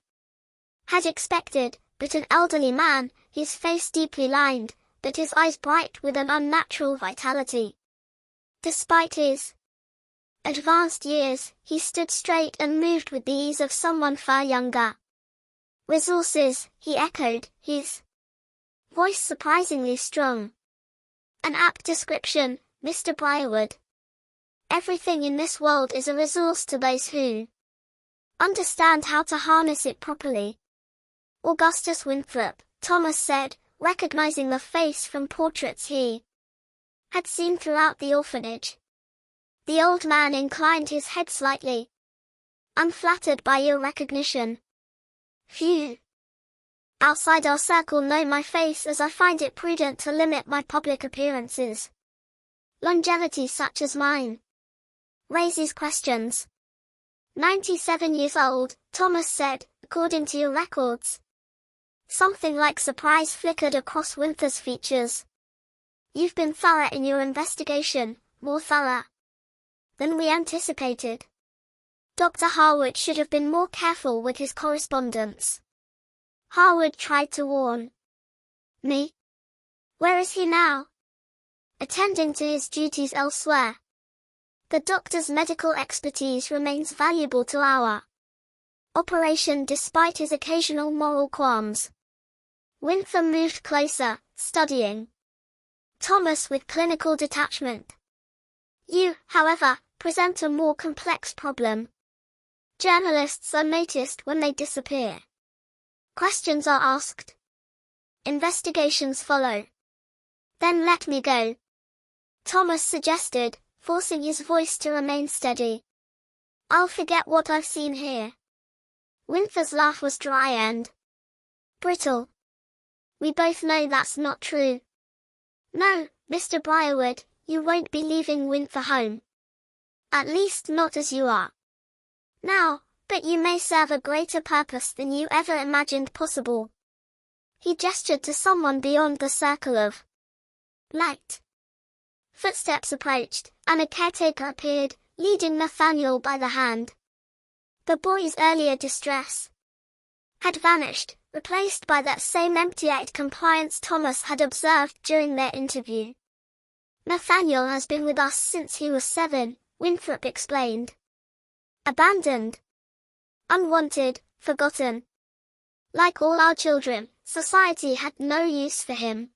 had expected, but an elderly man, his face deeply lined, but his eyes bright with an unnatural vitality. Despite his advanced years, he stood straight and moved with the ease of someone far younger. Resources, he echoed, his voice surprisingly strong. An apt description, Mr. Briarwood. Everything in this world is a resource to those who understand how to harness it properly. Augustus Winthrop, Thomas said, recognizing the face from portraits he had seen throughout the orphanage. The old man inclined his head slightly, unflattered by your recognition. Few outside our circle know my face, as I find it prudent to limit my public appearances. Longevity such as mine raises questions. 97 years old, Thomas said, according to your records. Something like surprise flickered across Winthrop's features. You've been thorough in your investigation, more thorough than we anticipated. Dr. Harwood should have been more careful with his correspondence. Harwood tried to warn me. Where is he now? Attending to his duties elsewhere. The doctor's medical expertise remains valuable to our operation despite his occasional moral qualms. Winthrop moved closer, studying Thomas with clinical detachment. You, however, present a more complex problem. Journalists are noticed when they disappear. Questions are asked. Investigations follow. Then let me go, Thomas suggested, forcing his voice to remain steady. I'll forget what I've seen here. Winthrop's laugh was dry and brittle. We both know that's not true. No, Mr. Briarwood, you won't be leaving Winthrop home. At least not as you are now, but you may serve a greater purpose than you ever imagined possible. He gestured to someone beyond the circle of light. Footsteps approached, and a caretaker appeared, leading Nathaniel by the hand. The boy's earlier distress had vanished, replaced by that same empty-eyed compliance Thomas had observed during their interview. Nathaniel has been with us since he was 7, Winthrop explained. Abandoned. Unwanted, forgotten. Like all our children, society had no use for him.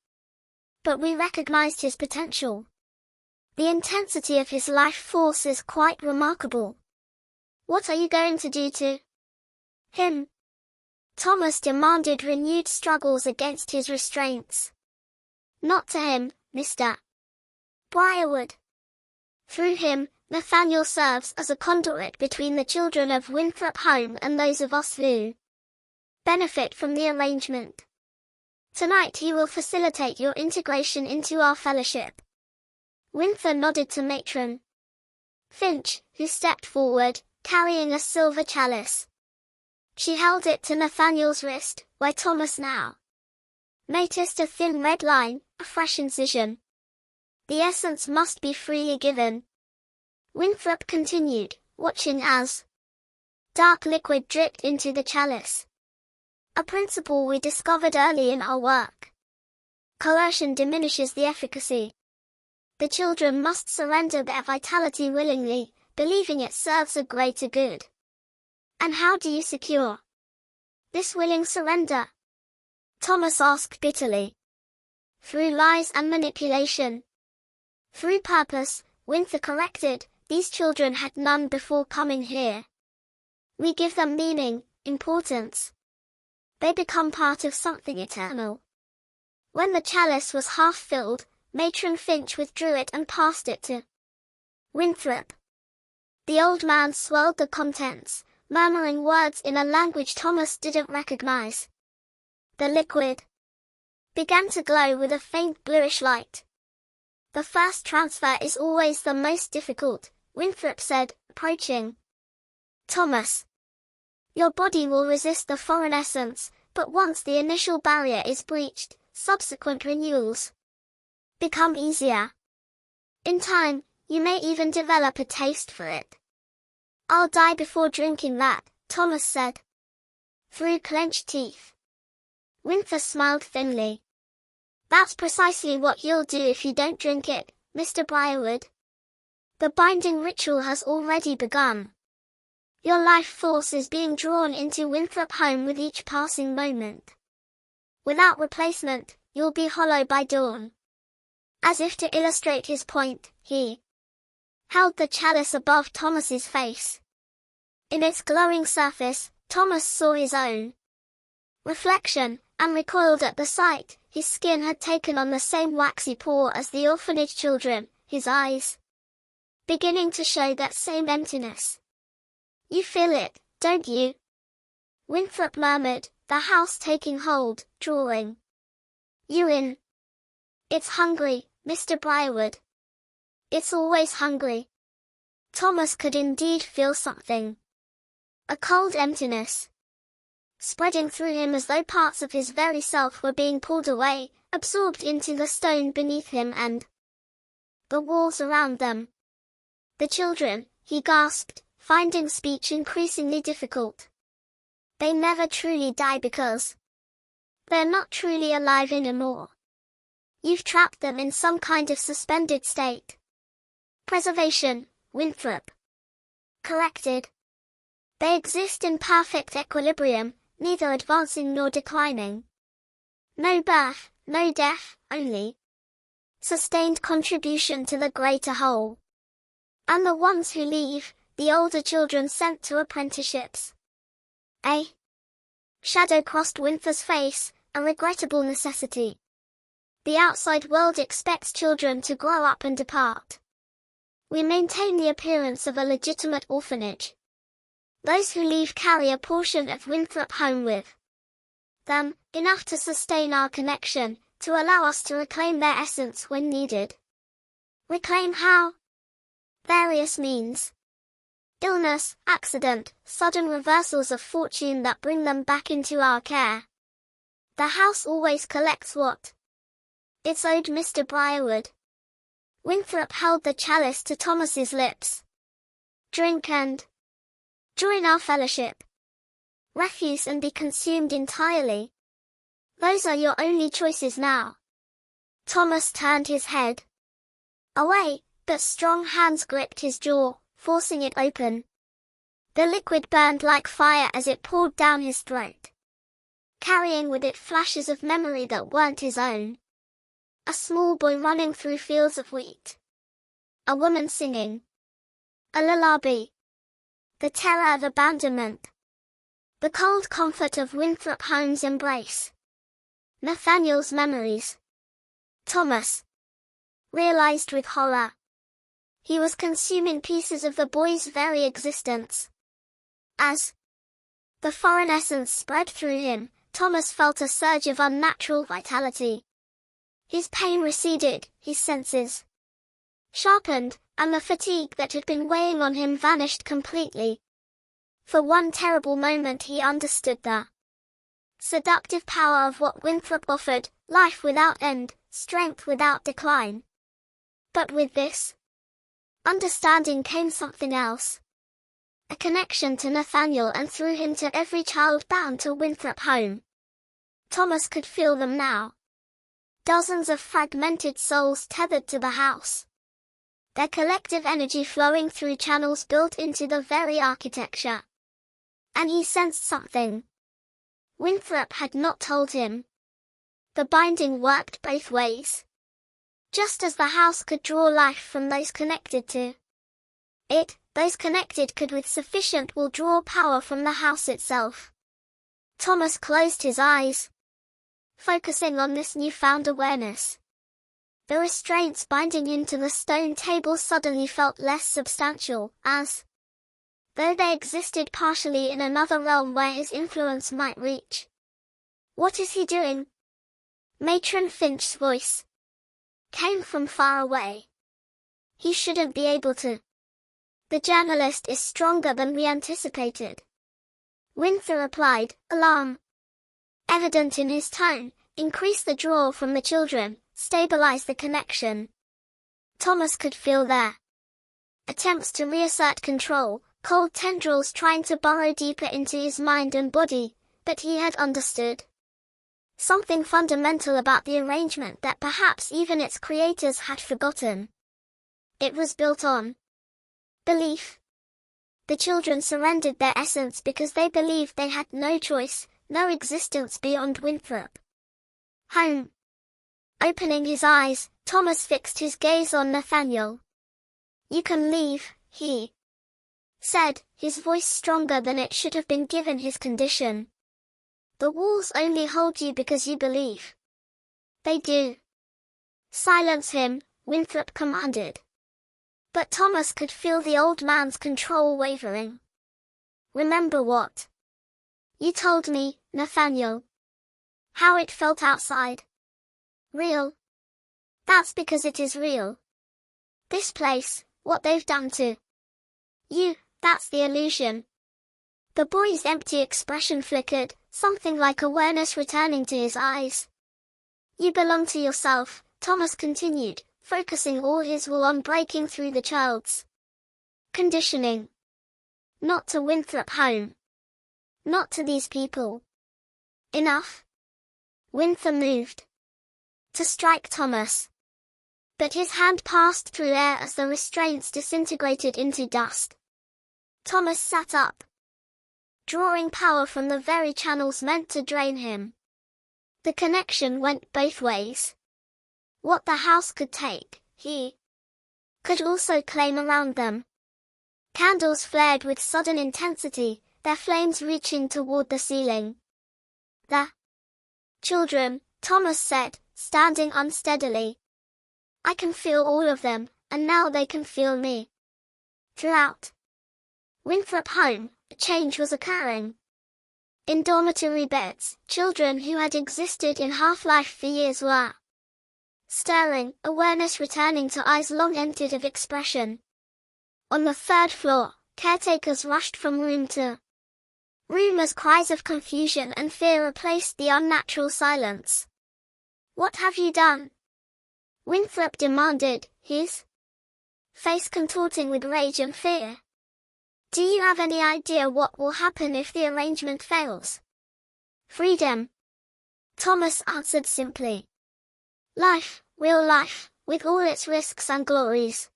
But we recognized his potential. The intensity of his life force is quite remarkable. What are you going to do to him? Thomas demanded renewed struggles against his restraints. Not to him, Mr. Briarwood. Through him, Nathaniel serves as a conduit between the children of Winthrop home and those of us who benefit from the arrangement. Tonight he will facilitate your integration into our fellowship. Winthrop nodded to Matron Finch, who stepped forward, carrying a silver chalice. She held it to Nathaniel's wrist, where Thomas now noticed a thin red line, a fresh incision. The essence must be freely given. Winthrop continued, watching as dark liquid dripped into the chalice. A principle we discovered early in our work. Coercion diminishes the efficacy. The children must surrender their vitality willingly, believing it serves a greater good. And how do you secure this willing surrender? Thomas asked bitterly. Through lies and manipulation. Through purpose, Winthrop corrected, these children had none before coming here. We give them meaning, importance. They become part of something eternal. When the chalice was half filled, Matron Finch withdrew it and passed it to Winthrop. The old man swirled the contents, murmuring words in a language Thomas didn't recognize. The liquid began to glow with a faint bluish light. The first transfer is always the most difficult, Winthrop said, approaching Thomas. Your body will resist the foreign essence, but once the initial barrier is breached, subsequent renewals become easier. In time, you may even develop a taste for it. I'll die before drinking that, Thomas said. Through clenched teeth. Winthrop smiled thinly. That's precisely what you'll do if you don't drink it, Mr. Briarwood. The binding ritual has already begun. Your life force is being drawn into Winthrop home with each passing moment. Without replacement, you'll be hollow by dawn. As if to illustrate his point, he held the chalice above Thomas's face. In its glowing surface, Thomas saw his own reflection, and recoiled at the sight. His skin had taken on the same waxy pore as the orphanage children, his eyes beginning to show that same emptiness. You feel it, don't you? Winthrop murmured, the house taking hold, drawing you in. It's hungry, Mr. Briarwood. It's always hungry. Thomas could indeed feel something. A cold emptiness spreading through him as though parts of his very self were being pulled away, absorbed into the stone beneath him and the walls around them. The children, he gasped, finding speech increasingly difficult. They never truly die because they're not truly alive anymore. You've trapped them in some kind of suspended state. Preservation, Winthrop corrected. They exist in perfect equilibrium, neither advancing nor declining. No birth, no death, only sustained contribution to the greater whole. And the ones who leave, the older children sent to apprenticeships. A shadow crossed Winthrop's face, a regrettable necessity. The outside world expects children to grow up and depart. We maintain the appearance of a legitimate orphanage. Those who leave carry a portion of Winthrop home with them, enough to sustain our connection, to allow us to reclaim their essence when needed. Reclaim how? Various means. Illness, accident, sudden reversals of fortune that bring them back into our care. The house always collects what it's owed Mr. Briarwood. Winthrop held the chalice to Thomas's lips. drink and join our fellowship. Refuse and be consumed entirely. Those are your only choices now. Thomas turned his head away, but strong hands gripped his jaw, forcing it open. The liquid burned like fire as it poured down his throat, carrying with it flashes of memory that weren't his own. A small boy running through fields of wheat. A woman singing a lullaby. The terror of abandonment. The cold comfort of Winthrop home's embrace. Nathaniel's memories. Thomas realized with horror. He was consuming pieces of the boy's very existence. As the foreign essence spread through him, Thomas felt a surge of unnatural vitality. His pain receded, his senses sharpened, and the fatigue that had been weighing on him vanished completely. For one terrible moment he understood the seductive power of what Winthrop offered, life without end, strength without decline. But with this understanding came something else. A connection to Nathaniel and through him to every child bound to Winthrop home. Thomas could feel them now. Dozens of fragmented souls tethered to the house. Their collective energy flowing through channels built into the very architecture. And he sensed something Winthrop had not told him. The binding worked both ways. Just as the house could draw life from those connected to it, those connected could with sufficient will draw power from the house itself. Thomas closed his eyes, focusing on this newfound awareness. The restraints binding him to the stone table suddenly felt less substantial, as though they existed partially in another realm where his influence might reach. What is he doing? Matron Finch's voice came from far away. He shouldn't be able to. The journalist is stronger than we anticipated. Winthrop replied, alarm evident in his tone. Increase the draw from the children, stabilize the connection. Thomas could feel their attempts to reassert control, cold tendrils trying to burrow deeper into his mind and body, but he had understood something fundamental about the arrangement that perhaps even its creators had forgotten. It was built on belief. The children surrendered their essence because they believed they had no choice, no existence beyond Winthrop home. Opening his eyes, Thomas fixed his gaze on Nathaniel. You can leave, he said, his voice stronger than it should have been given his condition. The walls only hold you because you believe. They do. Silence him, Winthrop commanded. But Thomas could feel the old man's control wavering. Remember what you told me, Nathaniel. How it felt outside. Real. That's because it is real. This place, what they've done to you, that's the illusion. The boy's empty expression flickered, something like awareness returning to his eyes. You belong to yourself, Thomas continued, focusing all his will on breaking through the child's conditioning. Not to Winthrop home. Not to these people. Enough. Winthrop moved to strike Thomas. But his hand passed through air as the restraints disintegrated into dust. Thomas sat up, drawing power from the very channels meant to drain him. The connection went both ways. What the house could take, he could also claim around them. Candles flared with sudden intensity, their flames reaching toward the ceiling. The children, Thomas said, standing unsteadily. I can feel all of them, and now they can feel me. Throughout Winthrop home, a change was occurring. In dormitory beds, children who had existed in half-life for years were stirring, awareness returning to eyes long emptied of expression. On the third floor, caretakers rushed from room to room as cries of confusion and fear replaced the unnatural silence. What have you done? Winthrop demanded, his face contorting with rage and fear. Do you have any idea what will happen if the arrangement fails? Freedom. Thomas answered simply. Life, real life, with all its risks and glories.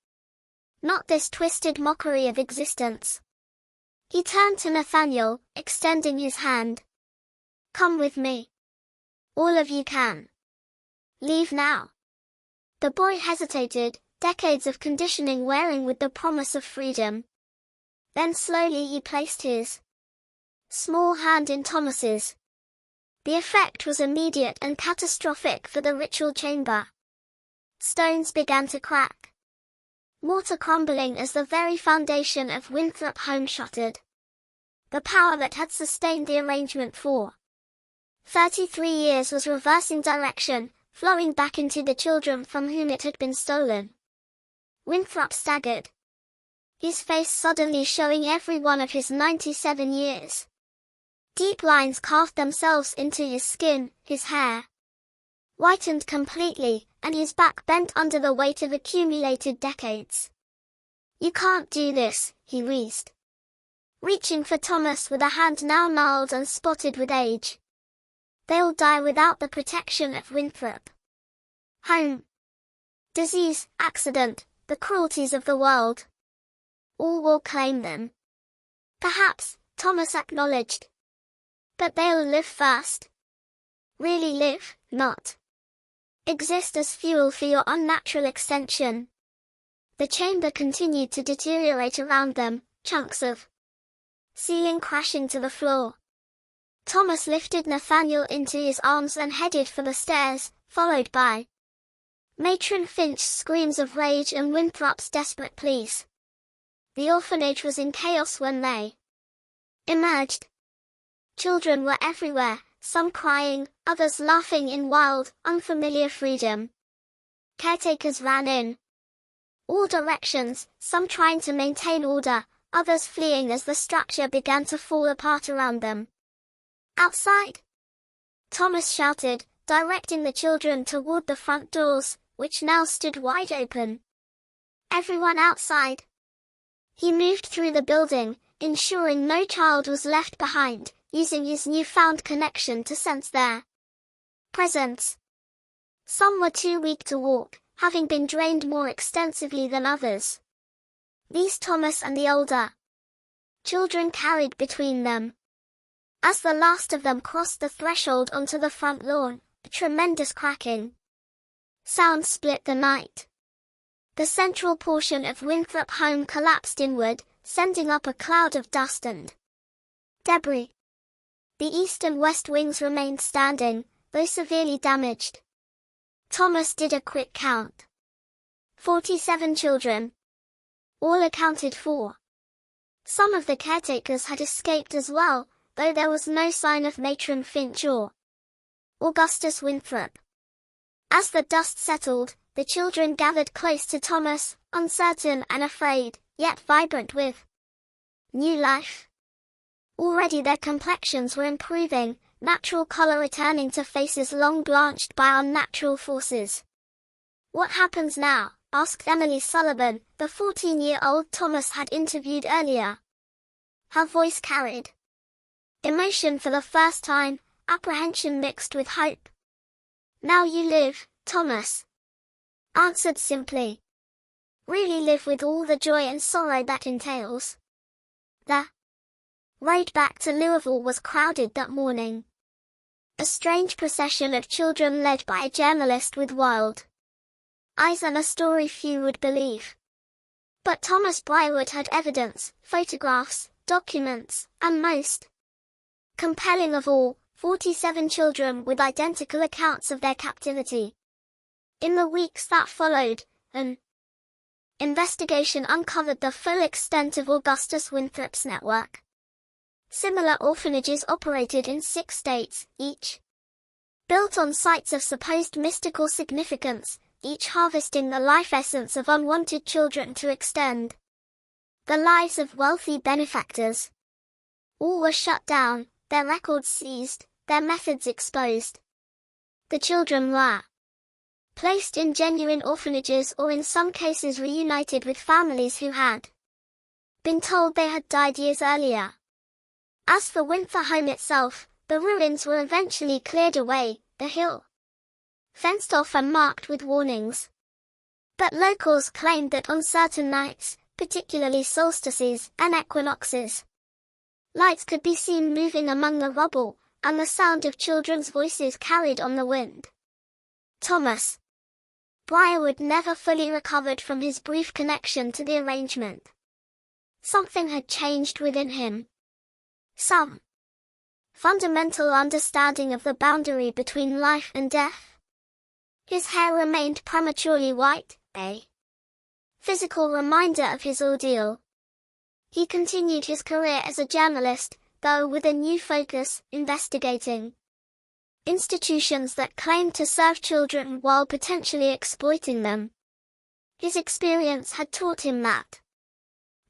Not this twisted mockery of existence. He turned to Nathaniel, extending his hand. Come with me. All of you can. Leave now. The boy hesitated, decades of conditioning wearing with the promise of freedom. Then slowly he placed his small hand in Thomas's. The effect was immediate and catastrophic for the ritual chamber. Stones began to crack. Mortar crumbling as the very foundation of Winthrop home shuttered. The power that had sustained the arrangement for 33 years was reversing direction, flowing back into the children from whom it had been stolen. Winthrop staggered, his face suddenly showing every one of his 97 years. Deep lines carved themselves into his skin, his hair whitened completely, and his back bent under the weight of accumulated decades. You can't do this, he wheezed, reaching for Thomas with a hand now gnarled and spotted with age. They'll die without the protection of Winthrop home. Disease, accident, the cruelties of the world. All will claim them. Perhaps, Thomas acknowledged. But they'll live first. Really live, not exist as fuel for your unnatural extension. The chamber continued to deteriorate around them, chunks of ceiling crashing to the floor. Thomas lifted Nathaniel into his arms and headed for the stairs, followed by Matron Finch's screams of rage and Winthrop's desperate pleas. The orphanage was in chaos when they emerged. Children were everywhere, some crying, others laughing in wild, unfamiliar freedom. Caretakers ran in all directions, some trying to maintain order, others fleeing as the structure began to fall apart around them. Outside, Thomas shouted, directing the children toward the front doors, which now stood wide open. Everyone outside. He moved through the building, ensuring no child was left behind, using his newfound connection to sense their presence. Some were too weak to walk, having been drained more extensively than others. These Thomas and the older children carried between them. As the last of them crossed the threshold onto the front lawn, a tremendous cracking sound split the night. The central portion of Winthrop home collapsed inward, sending up a cloud of dust and debris. The east and west wings remained standing, though severely damaged. Thomas did a quick count. 47 children. All accounted for. Some of the caretakers had escaped as well, though there was no sign of Matron Finch or Augustus Winthrop. As the dust settled, the children gathered close to Thomas, uncertain and afraid, yet vibrant with new life. Already their complexions were improving, natural color returning to faces long blanched by unnatural forces. What happens now? Asked Emily Sullivan, the 14-year-old Thomas had interviewed earlier. Her voice carried emotion for the first time, apprehension mixed with hope. Now you live, Thomas answered simply. Really live with all the joy and sorrow that entails. The road back to Louisville was crowded that morning. A strange procession of children led by a journalist with wild eyes and a story few would believe. But Thomas Briarwood had evidence, photographs, documents, and most compelling of all, 47 children with identical accounts of their captivity. In the weeks that followed, an investigation uncovered the full extent of Augustus Winthrop's network. Similar orphanages operated in 6 states, each built on sites of supposed mystical significance, each harvesting the life essence of unwanted children to extend the lives of wealthy benefactors. All were shut down, their records seized, their methods exposed. The children were placed in genuine orphanages or in some cases reunited with families who had been told they had died years earlier. As for Winthrop home itself, the ruins were eventually cleared away, the hill fenced off and marked with warnings. But locals claimed that on certain nights, particularly solstices and equinoxes, lights could be seen moving among the rubble, and the sound of children's voices carried on the wind. Thomas Briarwood never fully recovered from his brief connection to the arrangement. Something had changed within him. Some fundamental understanding of the boundary between life and death. His hair remained prematurely white, a physical reminder of his ordeal. He continued his career as a journalist, though with a new focus, investigating institutions that claimed to serve children while potentially exploiting them. His experience had taught him that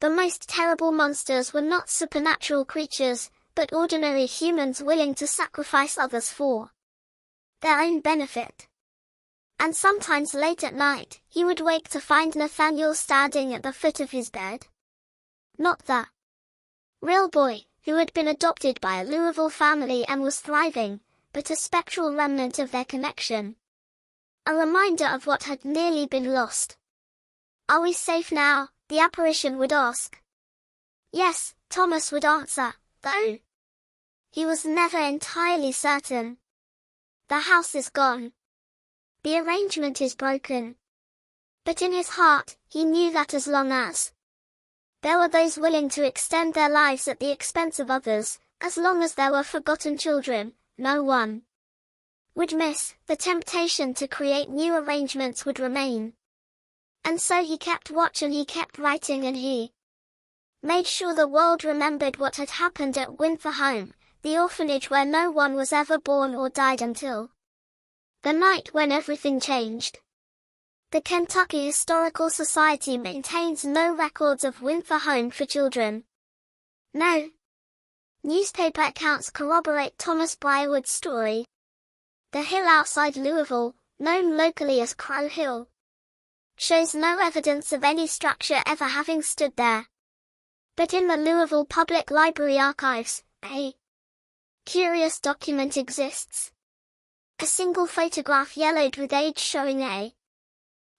the most terrible monsters were not supernatural creatures, but ordinary humans willing to sacrifice others for their own benefit. And sometimes late at night, he would wake to find Nathaniel standing at the foot of his bed. Not the real boy, who had been adopted by a Louisville family and was thriving, but a spectral remnant of their connection. A reminder of what had nearly been lost. "Are we safe now?" the apparition would ask. Yes, Thomas would answer, though he was never entirely certain. The house is gone. The arrangement is broken. But in his heart, he knew that as long as there were those willing to extend their lives at the expense of others, as long as there were forgotten children, no one would miss. The temptation to create new arrangements would remain. And so he kept watch and he kept writing and he made sure the world remembered what had happened at Winthrop home, the orphanage where no one was ever born or died until the night when everything changed. The Kentucky Historical Society maintains no records of Winthrop home for children. No newspaper accounts corroborate Thomas Briarwood's story. The hill outside Louisville, known locally as Crow Hill, shows no evidence of any structure ever having stood there. But in the Louisville Public Library archives, a curious document exists. A single photograph yellowed with age showing a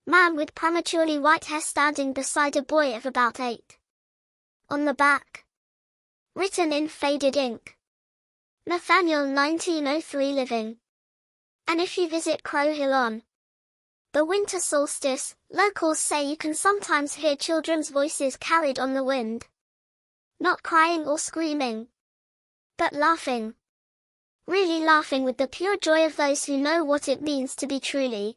man with prematurely white hair standing beside a boy of about 8. On the back, written in faded ink, Nathaniel 1903 living. And if you visit Crow Hill on the winter solstice, locals say you can sometimes hear children's voices carried on the wind. Not crying or screaming, but laughing. Really laughing with the pure joy of those who know what it means to be truly